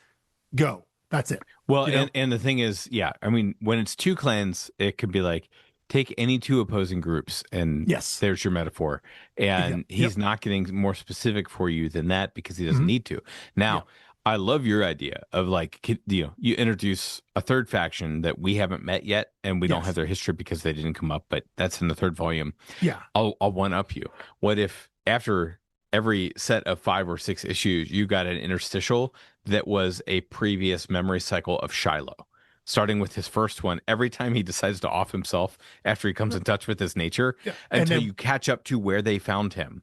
Go. That's it. Well, You know. and the thing is, yeah, I mean, when it's two clans, it could be like take any two opposing groups, and Yes. there's your metaphor. Yep. And Yep. he's not getting more specific for you than that because he doesn't Mm-hmm. need to. Now, Yep. I love your idea of like, you introduce a third faction that we haven't met yet, and we don't have Yes. their history because they didn't come up, but that's in the third volume. Yeah. I'll one up you. What if after every set of 5 or 6 issues, you got an interstitial that was a previous memory cycle of Shiloh, starting with his first one, every time he decides to off himself after he comes in touch with his nature, Yeah. And until then you catch up to where they found him.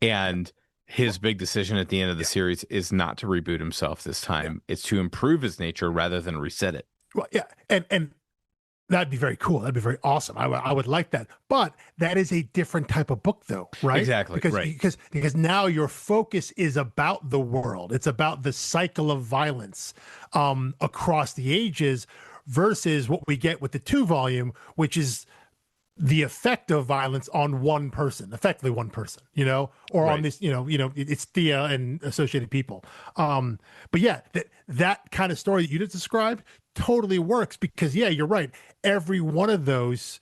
And his big decision at the end of the yeah. series is not to reboot himself this Yeah. time. It's to improve his nature rather than reset it. Well, yeah. And that'd be very cool. That'd be very awesome. I would like that. But that is a different type of book, though, right? Exactly. Because Right. because now your focus is about the world. It's about the cycle of violence across the ages versus what we get with the 2 volume, which is the effect of violence on one person, effectively one person, or on Right. this, it's Thea and associated people. But yeah, that kind of story that you just described totally works because yeah, you're right. Every one of those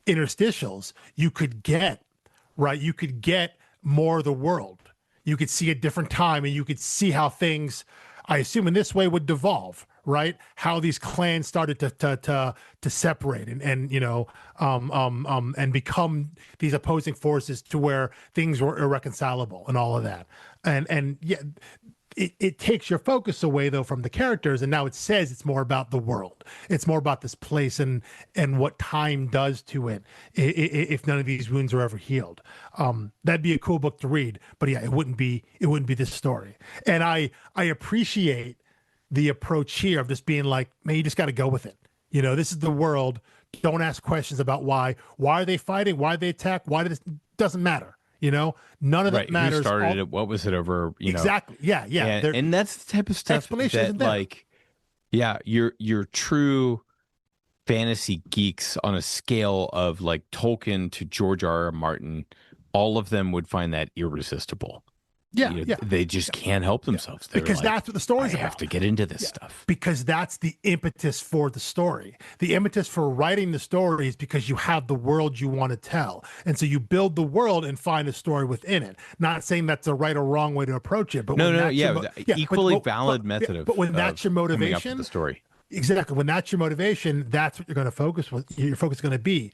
interstitials you could get, right? You could get more of the world. You could see a different time and you could see how things, I assume in this way, would devolve, right? How these clans started to separate and become these opposing forces to where things were irreconcilable and all of that. And yeah, it takes your focus away though from the characters, and now it says it's more about the world. It's more about this place and what time does to it if none of these wounds are ever healed. That'd be a cool book to read, but yeah, it wouldn't be this story. And I appreciate the approach here of this being like, man, you just got to go with it. This is the world. Don't ask questions about why are they fighting, why they attack, why did this doesn't matter. None of that Right. matters. Who started it? What was it over? Exactly. Yeah. And that's the type of stuff Explanation that isn't there. like, yeah, your true fantasy geeks on a scale of like Tolkien to George R. R. Martin, all of them would find that irresistible. Yeah, yeah. They just can't help themselves. They're Because like, that's what the story's I about. have to get into this stuff. Because that's the impetus for the story. The impetus for writing the story is because you have the world you want to tell. And so you build the world and find a story within it. Not saying that's a right or wrong way to approach it, but equally valid method of but when that's your coming up with motivation, the story. exactly. When that's your motivation, that's what you're going to focus with. Your focus is going to be.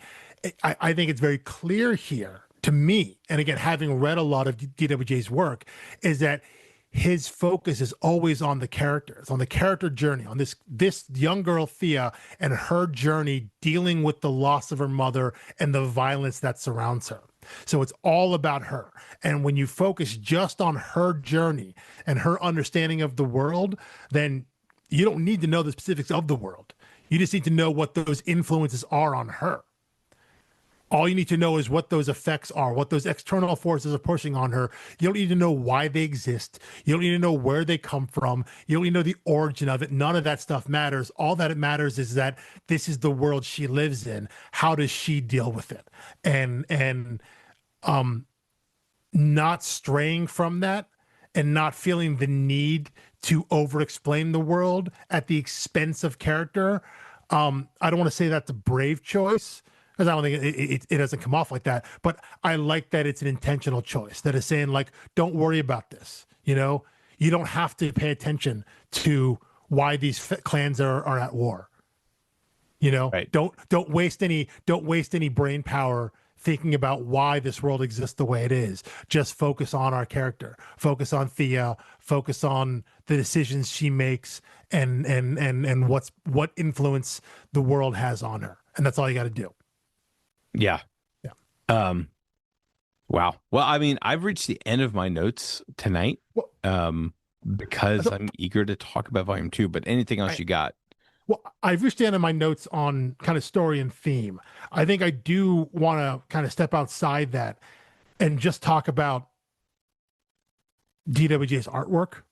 I think it's very clear here to me, and again, having read a lot of DWJ's work, is that his focus is always on the characters, on the character journey, on this young girl Thea and her journey dealing with the loss of her mother and the violence that surrounds her. So it's all about her. And when you focus just on her journey and her understanding of the world, then you don't need to know the specifics of the world. You just need to know what those influences are on her. All you need to know is what those effects are, what those external forces are pushing on her. You don't need to know why they exist. You don't need to know where they come from. You don't need to know the origin of it. None of that stuff matters. All that it matters is that this is the world she lives in. How does she deal with it? And not straying from that and not feeling the need to over-explain the world at the expense of character. I don't want to say that's a brave choice, because I don't think it doesn't come off like that. But I like that it's an intentional choice that is saying, like, don't worry about this. You know, you don't have to pay attention to why these clans are at war. You know, right. Don't waste any brain power thinking about why this world exists the way it is. Just focus on our character, focus on Thea, focus on the decisions she makes and what influence the world has on her. And that's all you got to do. Yeah. Yeah. Wow. Well, I mean, I've reached the end of my notes tonight. Because I'm eager to talk about volume 2, but anything else you got? Well, I've reached the end of my notes on kind of story and theme. I think I do want to kind of step outside that and just talk about DWJ's artwork.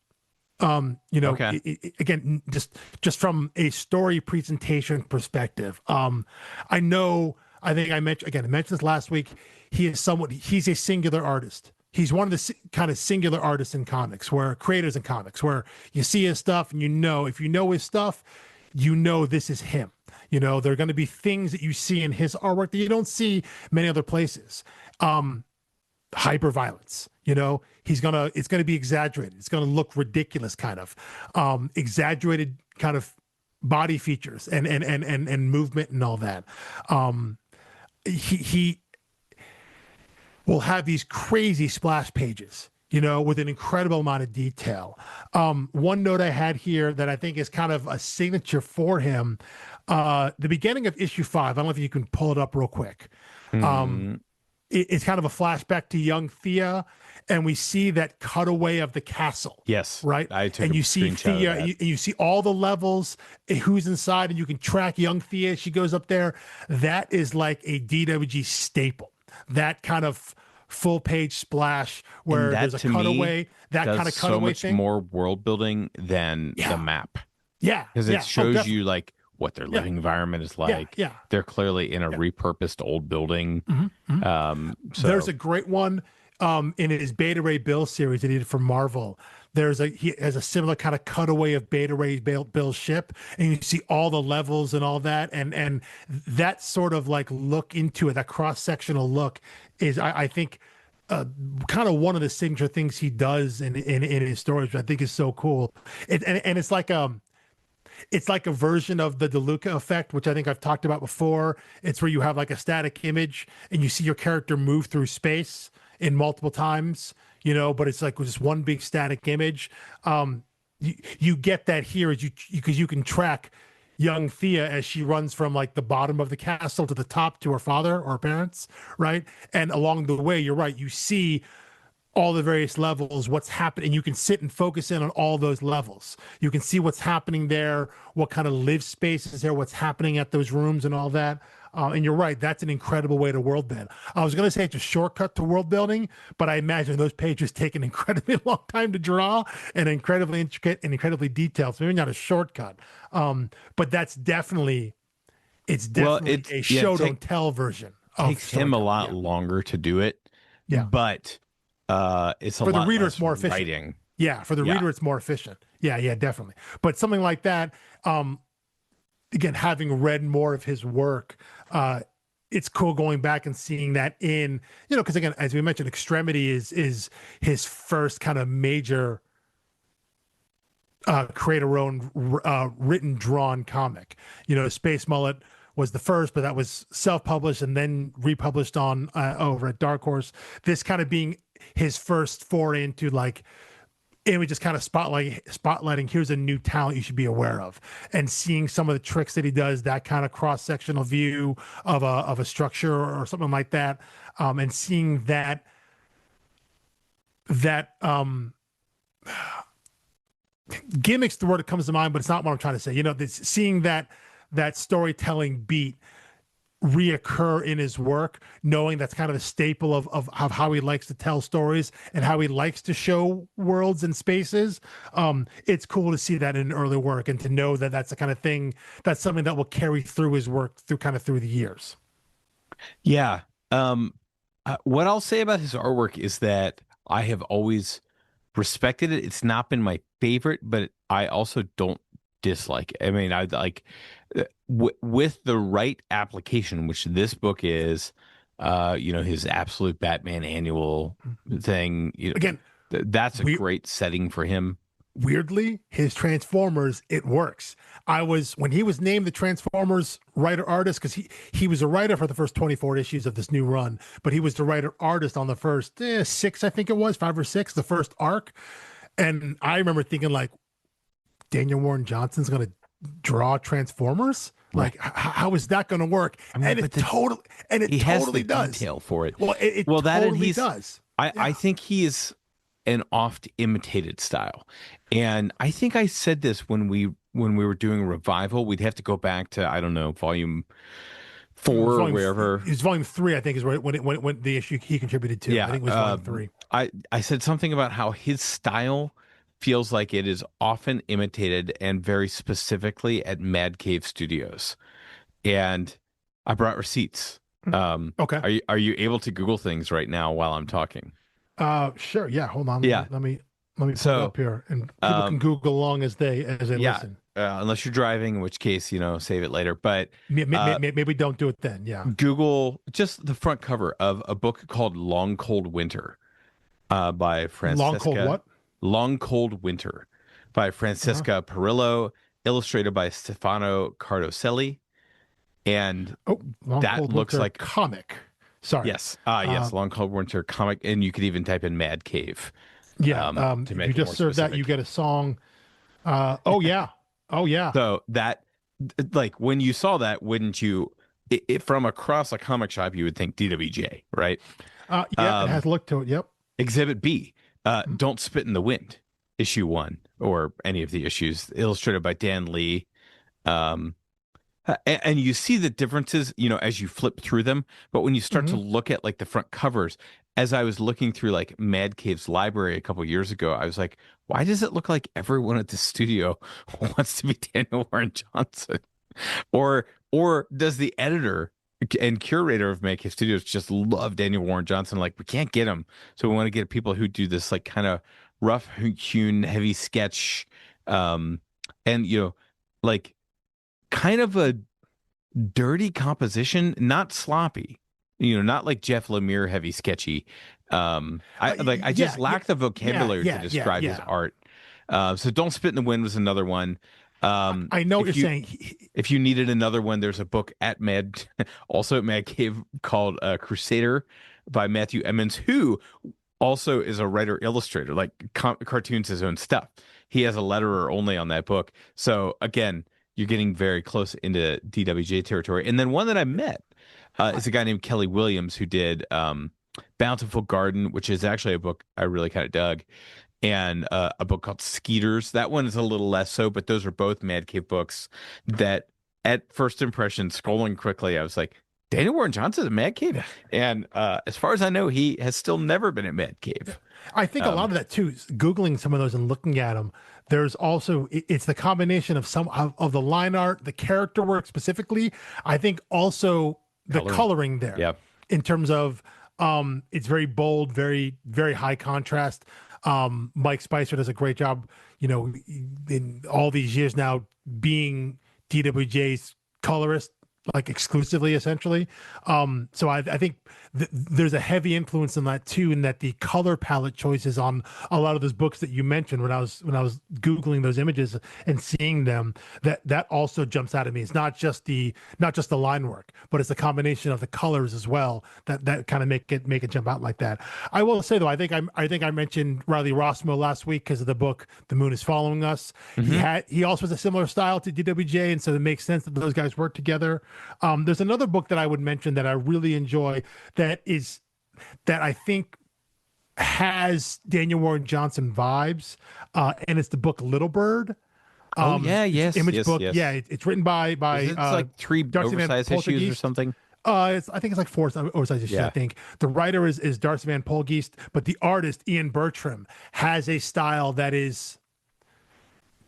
Okay. Again, just from a story presentation perspective. I think I mentioned this last week. He's a singular artist. He's one of the kind of singular artists in comics, creators in comics, where you see his stuff and if you know his stuff, this is him. There are going to be things that you see in his artwork that you don't see many other places. Hyper violence, it's going to be exaggerated. It's going to look ridiculous, kind of exaggerated kind of body features and movement and all that. He will have these crazy splash pages, with an incredible amount of detail. One note I had here that I think is kind of a signature for him, the beginning of issue 5. I don't know if you can pull it up real quick. It's kind of a flashback to young Thea, and we see that cutaway of the castle. Yes. Right? And you see Thea, and you see all the levels, who's inside, and you can track young Thea. She goes up there. That is like a DWG staple. That kind of full page splash where there's a cutaway, that kind of cutaway so much more world building than the map. Yeah. Because it shows you like what their living environment is like. Yeah. They're clearly in a repurposed old building. So there's a great one in his Beta Ray Bill series that he did for Marvel. He has a similar kind of cutaway of Beta Ray Bill's ship, and you see all the levels and all that, and that sort of like look into it, that cross-sectional look is, I think, kind of one of the signature things he does in his stories, which I think is so cool. It's like a version of the DeLuca effect, which I think I've talked about before. It's where you have like a static image and you see your character move through space in multiple times, but it's like just one big static image. You get that here because you can track young Thea as she runs from like the bottom of the castle to the top to her father or her parents, right? And along the way, you're right, you see all the various levels, what's happening. You can sit and focus in on all those levels. You can see what's happening there, what kind of live space is there, what's happening at those rooms and all that. And you're right, that's an incredible way to world build. I was going to say it's a shortcut to world building, but I imagine those pages take an incredibly long time to draw and incredibly intricate and incredibly detailed. So maybe not a shortcut, but that's definitely a show don't tell version. Takes him a lot longer to do it. Yeah, but It's a For the lot reader, less it's more efficient. writing. Yeah, for the Yeah. reader, it's more efficient. Yeah, yeah, definitely. But something like that, again, having read more of his work, it's cool going back and seeing that in, because again, as we mentioned, Extremity is his first kind of major create our own written drawn comic. Space Mullet was the first, but that was self-published and then republished on over at Dark Horse. This kind of being his first foray into like images, kind of spotlighting here's a new talent you should be aware of, and seeing some of the tricks that he does, that kind of cross-sectional view of a structure or something like that, and seeing that gimmick's the word that comes to mind, but it's not what I'm trying to say. Seeing that storytelling beat reoccur in his work, knowing that's kind of a staple of how he likes to tell stories and how he likes to show worlds and spaces. It's cool to see that in early work and to know that that's the kind of thing, that's something that will carry through his work through the years. Yeah. What I'll say about his artwork is that I have always respected it. It's not been my favorite, but I also don't dislike it. I mean, I like with the right application, which this book is, his absolute Batman annual thing. Again, that's a great setting for him. Weirdly, his Transformers, it works. When he was named the Transformers writer artist, because he was a writer for the first 24 issues of this new run, but he was the writer artist on the first 6, I think it was 5 or 6, the first arc. And I remember thinking like, Daniel Warren Johnson's going to draw Transformers? Like, how is that going to work? I mean, and it totally does. Detail for it. Well, it totally does. I think he is an oft imitated style, and I think I said this when we were doing a revival. We'd have to go back to, I don't know, volume 4 or wherever. It was volume 3, I think, is when the issue he contributed to. Yeah, I think it was volume 3. I said something about how his style feels like it is often imitated and very specifically at Mad Cave Studios. And I brought receipts. Okay. Are you able to Google things right now while I'm talking? Sure. Yeah. Hold on. Yeah. Let me pull it up here, and people can Google along as they listen. Unless you're driving, in which case, save it later. But maybe don't do it then. Yeah. Google just the front cover of a book called Long Cold Winter, by Francesca. Long Cold what? Long Cold Winter by Francesca Perillo, illustrated by Stefano Cardoselli. And that looks like comic. Sorry. Yes. Yes. Long Cold Winter comic. And you could even type in Mad Cave. Yeah. If you just serve that, you get a song. Oh, yeah. Oh, yeah. So that, like, when you saw that, wouldn't you, from across a comic shop, you would think DWJ, right? Yeah, it has a look to it. Yep. Exhibit B. Don't Spit in the Wind, issue 1, or any of the issues, illustrated by Dan Lee. And you see the differences, as you flip through them. But when you start to look at like the front covers, as I was looking through like Mad Cave's library a couple years ago, I was like, why does it look like everyone at the studio wants to be Daniel Warren Johnson? Or does the editor and curator of Mad Cave Studios just love Daniel Warren Johnson? Like, we can't get him, so we want to get people who do this like kind of rough hewn heavy sketch, and like kind of a dirty composition, not sloppy, not like Jeff Lemire heavy sketchy. I just lack the vocabulary to describe his art. So Don't Spit in the Wind was another one. I know what you're saying. If you needed another one, there's a book also at Mad Cave, called Crusader by Matthew Emmons, who also is a writer illustrator, like cartoons his own stuff. He has a letterer only on that book. So again, you're getting very close into DWJ territory. And then one that I met is a guy named Kelly Williams, who did Bountiful Garden, which is actually a book I really kind of dug, and a book called Skeeters. That one is a little less so, but those are both Mad Cave books that at first impression, scrolling quickly, I was like, Daniel Warren Johnson's at Mad Cave? And as far as I know, he has still never been at Mad Cave. I think a lot of that too, Googling some of those and looking at them, there's also, it's the combination of some of the line art, the character work specifically. I think also the coloring there, in terms of It's very bold, very, very high contrast. Mike Spicer does a great job, in all these years now being DWJ's colorist, like exclusively, essentially. So I think there's a heavy influence in that too, in that the color palette choices on a lot of those books that you mentioned when I was Googling those images and seeing them, that also jumps out at me. It's not just the line work, but it's the combination of the colors as well that kind of make it jump out like that. I will say though, I think I mentioned Riley Rossmo last week because of the book The Moon is Following Us. He also has a similar style to DWJ, and so it makes sense that those guys work together. There's another book that I would mention that I really enjoy that I think has Daniel Warren Johnson vibes, and it's the book Little Bird. Oh yeah, yes, image yes, book. yes. Yeah, it's written by It's like three Darcy Van oversized issues or Poltergeist. something. I think it's like four oversized issues. Yeah. I think the writer is Darcy Van Poltergeist, but the artist Ian Bertram has a style that is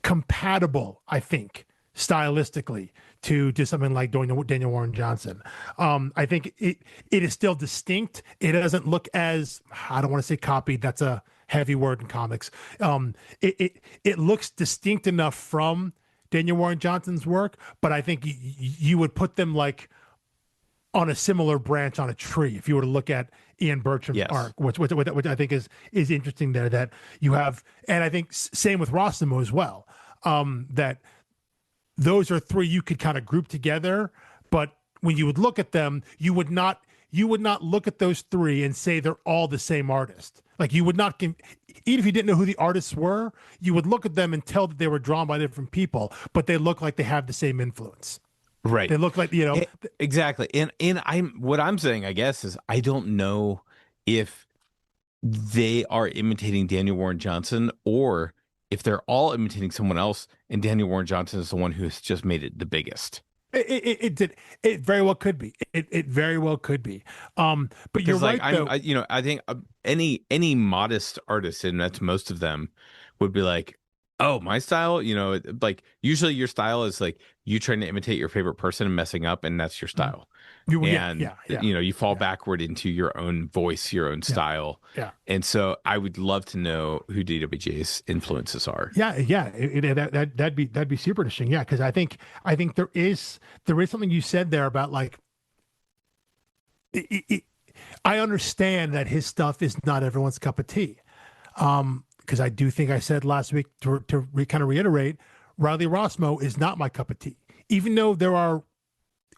compatible, I think, stylistically to something like Daniel Warren Johnson. I think it is still distinct. It doesn't look as, I don't want to say copied. That's a heavy word in comics. It looks distinct enough from Daniel Warren Johnson's work, but I think you would put them like on a similar branch on a tree if you were to look at Ian Bertram's arc, which I think is interesting there, that you have, and I think same with Rossimo as well. That those are three you could kind of group together, but when you would look at them, you would not look at those three and say they're all the same artist. Like you would not, even if you didn't know who the artists were, you would look at them and tell that they were drawn by different people, but they look like they have the same influence. Right. They look like, exactly. And what I'm saying, I guess, is I don't know if they are imitating Daniel Warren Johnson or if they're all imitating someone else, and Daniel Warren Johnson is the one who has just made it the biggest. It very well could be. It very well could be. But you're right, though. I think any modest artist, and that's most of them, would be like, oh, my style, like usually your style is like you trying to imitate your favorite person and messing up, and that's your style. You fall backward into your own voice, your own style. Yeah. And so I would love to know who DWJ's influences are. That'd be super interesting. Yeah, because I think there is something you said there about like I understand that his stuff is not everyone's cup of tea. Because I do think I said last week to kind of reiterate, Riley Rossmo is not my cup of tea, even though there are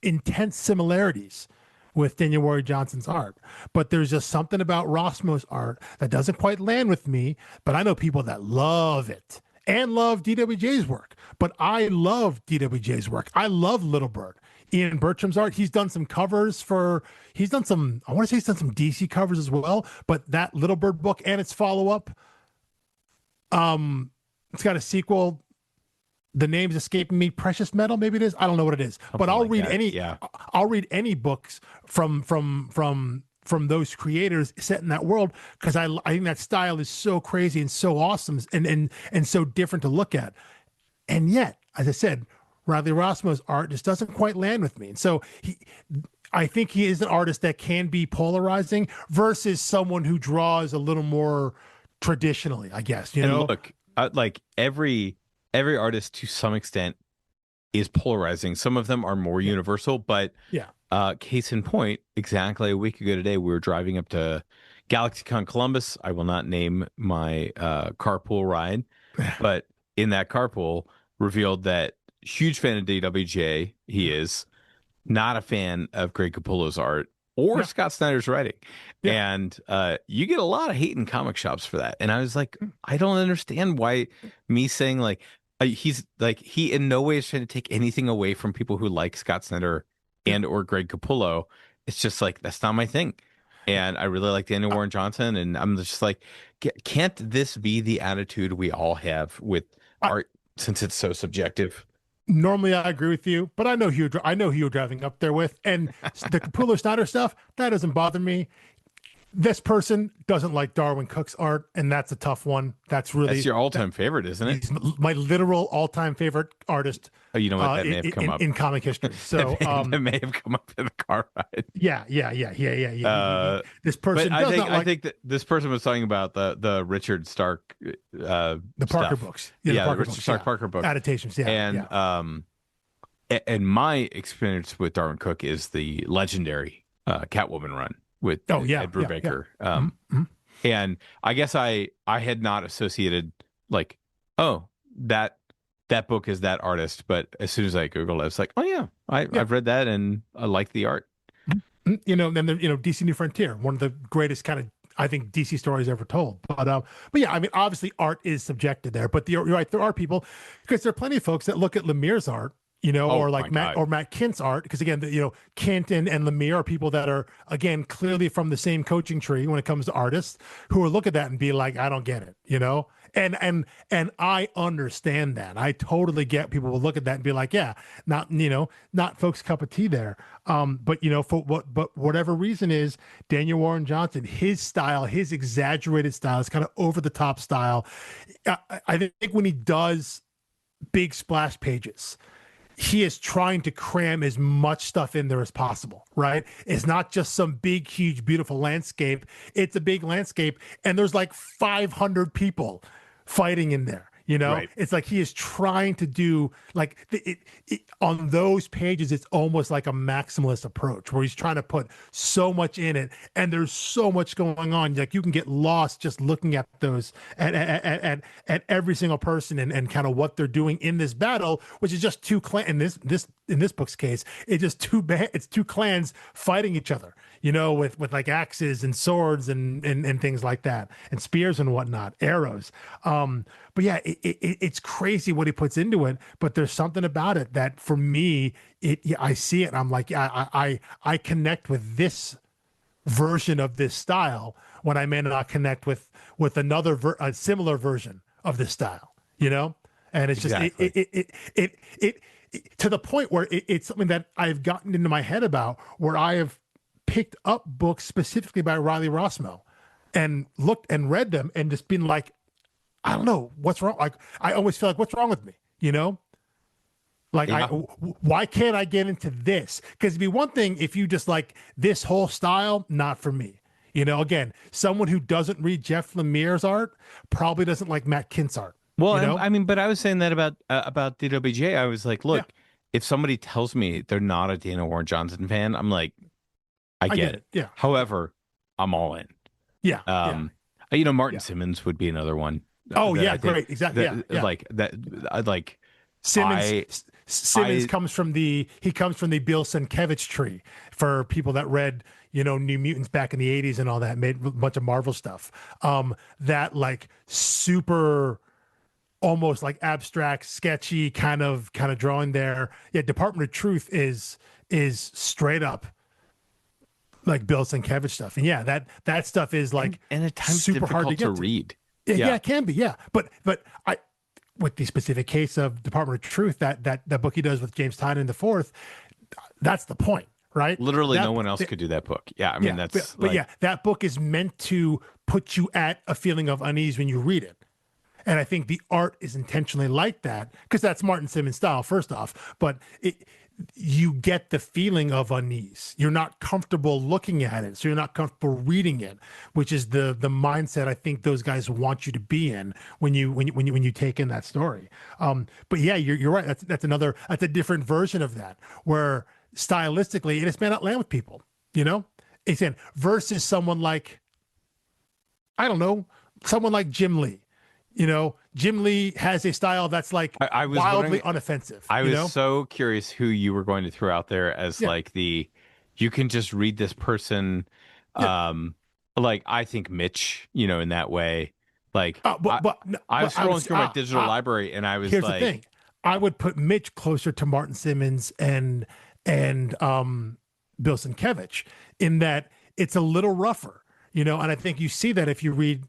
intense similarities with Daniel Warren Johnson's art. But there's just something about Rossmo's art that doesn't quite land with me. But I know people that love it and love DWJ's work. But I love DWJ's work. I love Little Bird. Ian Bertram's art. He's done some covers he's done some DC covers as well. But that Little Bird book and its follow-up, it's got a sequel. The name's escaping me. Precious Metal, maybe it is. I don't know what it is. Something but I'll read any. Yeah. I'll read any books from those creators set in that world, because I think that style is so crazy and so awesome and so different to look at. And yet, as I said, Riley Rossmo's art just doesn't quite land with me. And so I think he is an artist that can be polarizing versus someone who draws a little more traditionally, I guess. Look, like every artist to some extent is polarizing. Some of them are more universal, but case in point, exactly a week ago today, we were driving up to GalaxyCon Columbus. I will not name my carpool ride, but in that carpool revealed that huge fan of DWJ. He is not a fan of Greg Capullo's art or Scott Snyder's writing. And you get a lot of hate in comic shops for that. And I was like, I don't understand why me saying like, he's like, he in no way is trying to take anything away from people who like Scott Snyder and or Greg Capullo. It's just like, that's not my thing. And I really like Daniel Warren Johnson. And I'm just like, can't this be the attitude we all have with art, since it's so subjective? Normally I agree with you, but I know who you're driving up there with. And the Capullo Snyder stuff, that doesn't bother me. This person doesn't like Darwin Cook's art, and that's a tough one. That's your all-time favorite, isn't it? He's my literal all-time favorite artist. Oh, you know what? That may have come up in comic history. So that may have come up in the car ride. Yeah. This person but does not like. I think that this person was talking about the Richard Stark, the Parker books. The Richard Stark Parker books adaptations. Yeah, and my experience with Darwin Cook is the legendary Catwoman run with Ed Brubaker. And I guess I had not associated like, oh, that book is that artist, but as soon as I Googled it, I was like, oh yeah, I've read that and I like the art. Then DC New Frontier, one of the greatest kind of, I think, DC stories ever told. But yeah, I mean, obviously art is subjective there, but you're right, there are people, because there are plenty of folks that look at Lemire's art, or like Matt Kint's art, because again, Kint and Lemire are people that are, again, clearly from the same coaching tree when it comes to artists, who will look at that and be like, I don't get it, and I understand that. I totally get people will look at that and be like, yeah, not folks' cup of tea there. But whatever reason is, Daniel Warren Johnson, his style, his exaggerated style, his kind of over the top style. I think when he does big splash pages, he is trying to cram as much stuff in there as possible, right? It's not just some big, huge, beautiful landscape. It's a big landscape, and there's like 500 people fighting in there. Right. It's like he is trying to do like on those pages. It's almost like a maximalist approach where he's trying to put so much in it, and there's so much going on. Like you can get lost just looking at those at every single person and kind of what they're doing in this battle, which is just two clans. In this book's case, it's just it's two clans fighting each other. With like axes and swords and things like that, and spears and whatnot, arrows. But yeah, it's crazy what he puts into it. But there's something about it that for me, I see it and I'm like, I connect with this version of this style when I may not connect with another a similar version of this style. And it's just it to the point where it's something that I've gotten into my head about, where I have picked up books specifically by Riley Rossmo and looked and read them and just been like, I don't know what's wrong. Like, I always feel like, what's wrong with me? Like, yeah. Why can't I get into this? Because it'd be one thing if you just like this whole style, not for me. Again, someone who doesn't read Jeff Lemire's art probably doesn't like Matt Kint's art. Well, I mean, but I was saying that about DWJ. I was like, look, if somebody tells me they're not a Dana Warren Johnson fan, I'm like, I get it. Yeah. However, I'm all in. Yeah. Martin Simmons would be another one. Oh yeah, great. Exactly. Like that. I'd like Simmons. Simmons comes from the Bill Sienkiewicz tree for people that read, New Mutants back in the 80s and all that, made a bunch of Marvel stuff. That like super, almost like abstract, sketchy kind of drawing there. Yeah, Department of Truth is straight up like Bill Sienkiewicz stuff, and yeah, that stuff is like and at times super hard to read. Yeah, it can be. Yeah, but I, with the specific case of Department of Truth, that book he does with James Tynion IV, that's the point, right? Literally, no one else could do that book. Yeah, I mean that's. But yeah, that book is meant to put you at a feeling of unease when you read it. And I think the art is intentionally like that because that's Martin Simmons' style, first off. But you get the feeling of unease. You're not comfortable looking at it, so you're not comfortable reading it, which is the mindset I think those guys want you to be in when you take in that story. But yeah, you're right. That's a different version of that, where stylistically it has may not land with people. It's in versus someone like, I don't know, someone like Jim Lee. Jim Lee has a style that's like I was wildly unoffensive. I was so curious who you were going to throw out there as like you can just read this person. Like I think Mitch, in that way. Like I was scrolling through my digital library and I was here's like, the thing. I would put Mitch closer to Martin Simmons and Bill Sienkiewicz in that it's a little rougher. And I think you see that if you read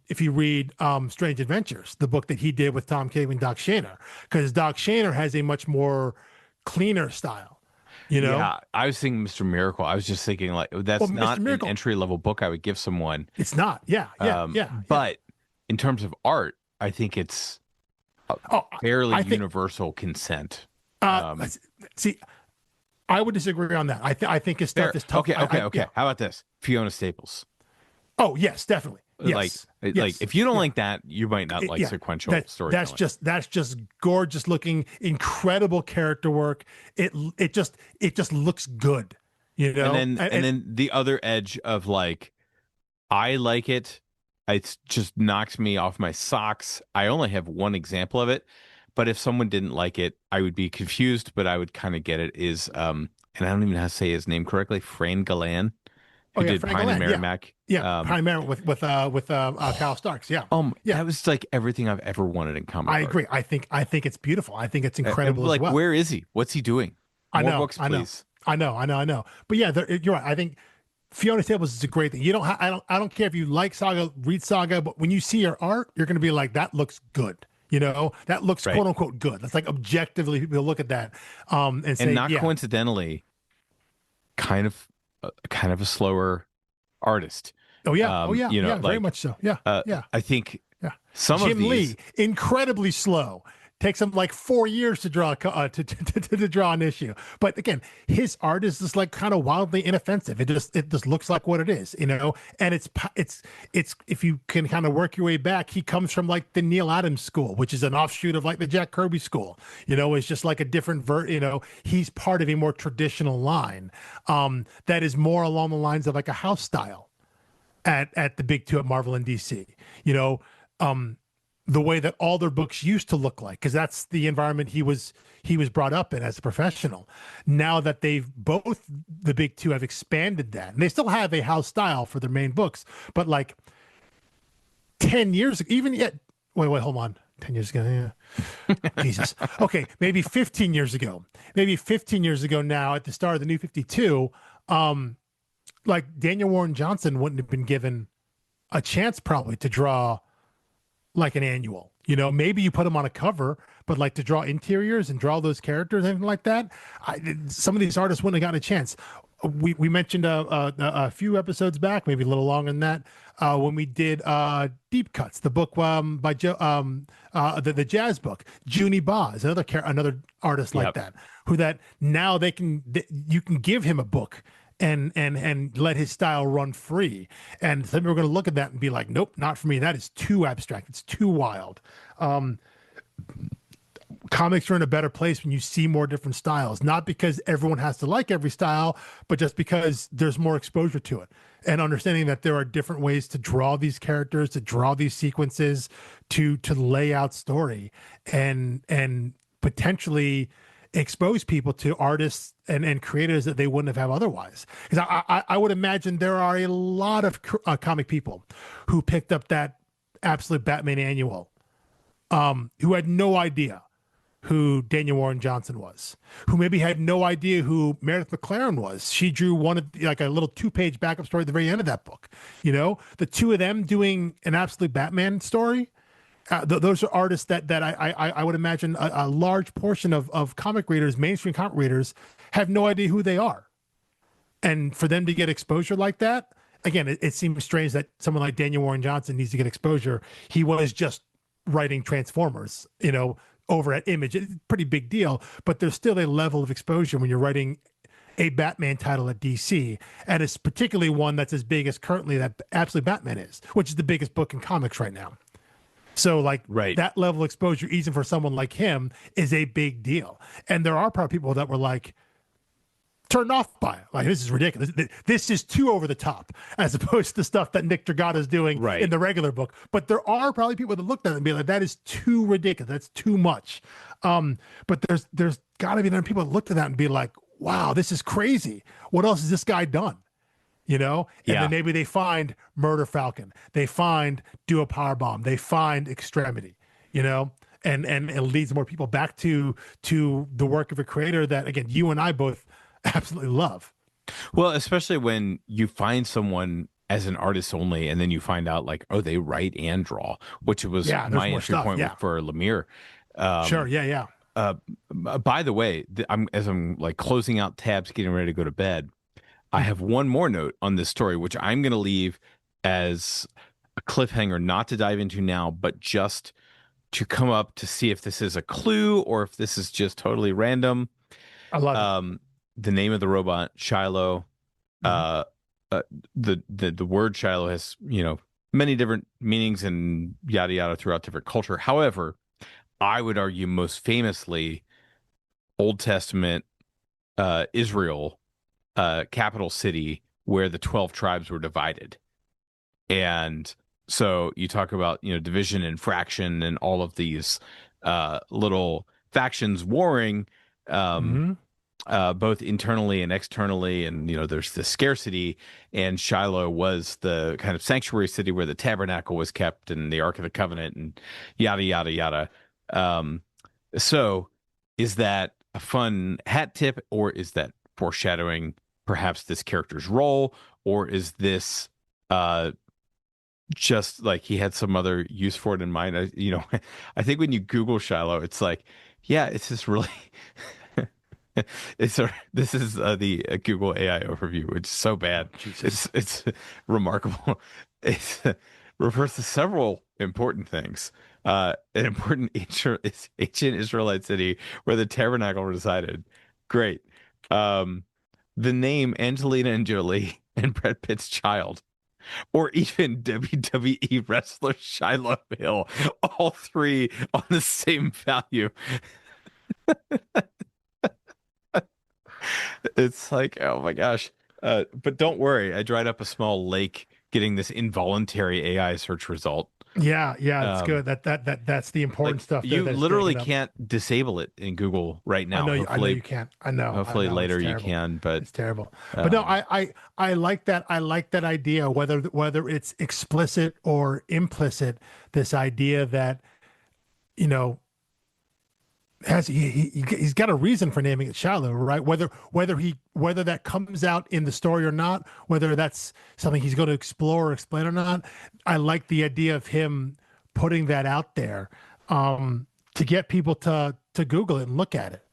Strange Adventures, the book that he did with Tom King and Doc Shaner, because Doc Shaner has a much more cleaner style. You know, Yeah, I was thinking Mr. Miracle. I was just thinking like well, that's Mr. not an Miracle, entry level book I would give someone. it's not. Yeah, yeah, yeah, yeah. But in terms of art, I think it's a Oh, fairly I think. universal consent. Uh, Um, see, I would disagree on that. I think his stuff Fair. is tough. Okay, okay, Yeah. okay. How about this? Fiona Staples. Oh, yes, definitely. Like, Yes, like yes. if you don't Yeah. like that, you might not like Yeah, sequential storytelling. that's just gorgeous looking, incredible character work. It just looks good, you And know. then and then the other edge of like, I like it. It just knocks me off my socks. I only have one example of it, but if someone didn't like it, I would be confused, but I would kind of get it. Is and I don't even know how to say his name correctly. Fran Galan, Oh who yeah, did Frank Pine and Glenn. Yeah, Merrimack. yeah, primarily with Kyle Starks. Yeah, yeah. That was like everything I've ever wanted in comic I art. agree. I think it's beautiful. I think it's And incredible as like, well. where is he? What's he doing? I More know, books, I know, please. I know. But yeah, you're right. I think Fiona Staples is a great thing. You don't. I don't care if you like Saga, read Saga, but when you see her art, you're going to be like, that looks good. You know, that looks Right. quote unquote good. That's like objectively people look at that and And say, not yeah, coincidentally, kind of a slower artist. oh yeah, oh yeah, You know, yeah, very like much so. Yeah, yeah, I think yeah. some of Jim these, Lee, incredibly slow. Takes him like 4 years to draw to draw an issue. But again, his art is just like kind of wildly inoffensive. It just looks like what it is, you know. And it's if you can kind of work your way back, he comes from like the Neil Adams school, which is an offshoot of like the Jack Kirby school. You know, it's just like a different you know, he's part of a more traditional line that is more along the lines of like a house style at the big two at Marvel and DC. You know, the way that all their books used to look like, because that's the environment he was brought up in as a professional. Now that the big two have expanded that, and they still have a house style for their main books, but like 10 years, even yet, wait, hold on. 10 years ago, yeah. Jesus. Okay, maybe 15 years ago. Maybe 15 years ago now, at the start of the New 52, like Daniel Warren Johnson wouldn't have been given a chance probably to draw like an annual. You know, maybe you put him on a cover, but like to draw interiors and draw those characters, anything like that, some of these artists wouldn't have gotten a chance. We mentioned a few episodes back, maybe a little longer than that, when we did Deep Cuts, the book by Joe, the jazz book. Junie Baugh is another artist like that, who that now you can give him a book and let his style run free. And some people are going to look at that and be like, nope, not for me. That is too abstract. It's too wild. Comics are in a better place when you see more different styles, not because everyone has to like every style, but just because there's more exposure to it and understanding that there are different ways to draw these characters, to draw these sequences, to lay out story and potentially expose people to artists and creators that they wouldn't have otherwise. Because I would imagine there are a lot of comic people who picked up that Absolute Batman annual, who had no idea who Daniel Warren Johnson was, who maybe had no idea who Meredith McLaren was. She drew like a little 2-page backup story at the very end of that book. You know, the two of them doing an Absolute Batman story. Those are artists that I would imagine a large portion of comic readers, mainstream comic readers, have no idea who they are. And for them to get exposure like that, again, it seems strange that someone like Daniel Warren Johnson needs to get exposure. He was just writing Transformers, you know, over at Image. It's a pretty big deal, but there's still a level of exposure when you're writing a Batman title at DC, and it's particularly one that's as big as currently that Absolute Batman is, which is the biggest book in comics right now. So like that level of exposure, even for someone like him, is a big deal. And there are probably people that were like turned off by it. Like, this is ridiculous. This is too over the top, as opposed to the stuff that Nick Dragata is doing in the regular book. But there are probably people that looked at it and be like, that is too ridiculous. That's too much. But there's got to be other people that looked at that and be like, wow, this is crazy. What else has this guy done? You know, and then maybe they find Murder Falcon, they find Do a Powerbomb, they find Extremity, you know, and it leads more people back to the work of a creator that, again, you and I both absolutely love. Well, especially when you find someone as an artist only, and then you find out like, oh, they write and draw, which was my entry point for Lemire. Sure, yeah. by the way, as I'm like closing out tabs, getting ready to go to bed, I have one more note on this story, which I'm going to leave as a cliffhanger, not to dive into now, but just to come up to see if this is a clue or if this is just totally random. I love it. The name of the robot, Shiloh. Mm-hmm. The word Shiloh has, many different meanings and yada yada throughout different culture. However, I would argue most famously Old Testament Israel, capital city where the 12 tribes were divided. And so you talk about, division and fraction and all of these little factions warring, both internally and externally. And, there's the scarcity, and Shiloh was the kind of sanctuary city where the tabernacle was kept and the Ark of the Covenant and yada, yada, yada. So is that a fun hat tip, or is that foreshadowing perhaps this character's role, or is this just like he had some other use for it in mind? I think when you Google Shiloh, it's like, yeah, it's just really this is the Google AI overview, which is so bad. It's remarkable. It refers to several important things. An important ancient Israelite city where the tabernacle resided. Great. The name Angelina and Jolie and Brad Pitt's child, or even WWE wrestler Shiloh Hill, all three on the same value. It's like, oh my gosh. But don't worry, I dried up a small lake getting this involuntary AI search result. Yeah, it's good. That's the important stuff. You literally can't disable it in Google right now. I know you can't. I know. Hopefully later you can, but it's terrible. But no, I like that. I like that idea, whether it's explicit or implicit. This idea that, he's got a reason for naming it Shiloh, right? Whether that comes out in the story or not, whether that's something he's going to explore or explain or not, I like the idea of him putting that out there to get people to Google it and look at it,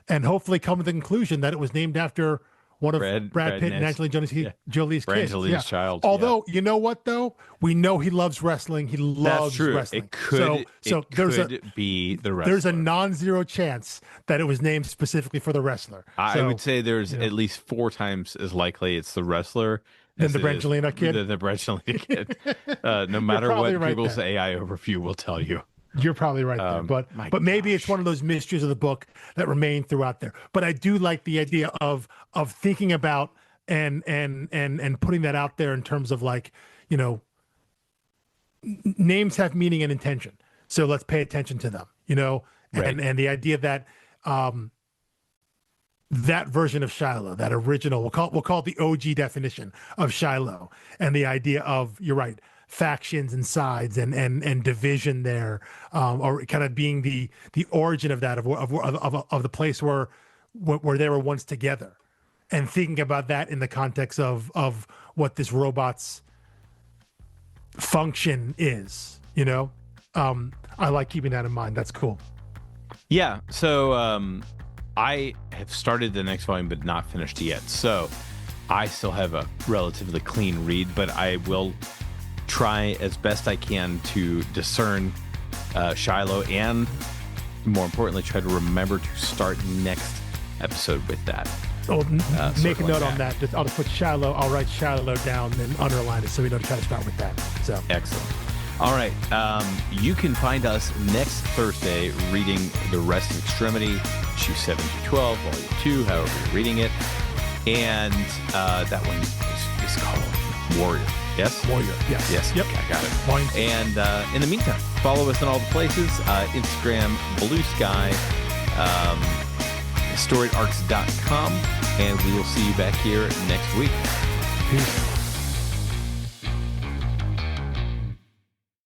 and hopefully come to the conclusion that it was named after one of Brad Pitt and Angelina Jolie's kids. Angelina's child. Although, you know what, though? We know he loves wrestling. He loves wrestling. It could be the wrestler. There's a non-zero chance that it was named specifically for the wrestler. I would say there's at least 4 times as likely it's the wrestler than the Brangelina kid. The Brangelina kid. No matter what Google's AI overview will tell you. You're probably right there, but maybe it's one of those mysteries of the book that remain throughout there. But I do like the idea of thinking about and putting that out there in terms of, like, names have meaning and intention, so let's pay attention to them. And the idea that that version of Shiloh, that original, we'll call it the OG definition of Shiloh, and the idea of, you're right, factions and sides and division there, or kind of being the origin of that of the place where they were once together, and thinking about that in the context of what this robot's function is. I like keeping that in mind. That's cool. Yeah. So I have started the next volume but not finished it yet, so I still have a relatively clean read, but I will try as best I can to discern Shiloh, and more importantly, try to remember to start next episode with that. Make a note on that. I'll just put Shiloh. I'll write Shiloh down and underline it so we know to try to start with that. So excellent. All right. You can find us next Thursday reading the rest of Extremity, issue 7 to 12, volume 2, however you're reading it. And that one is called Warrior. Yes? Warrior. Yes. Yep. Okay, I got it. And in the meantime, follow us in all the places. Instagram, Blue Sky, StoriedArcs.com, and we will see you back here next week. Peace.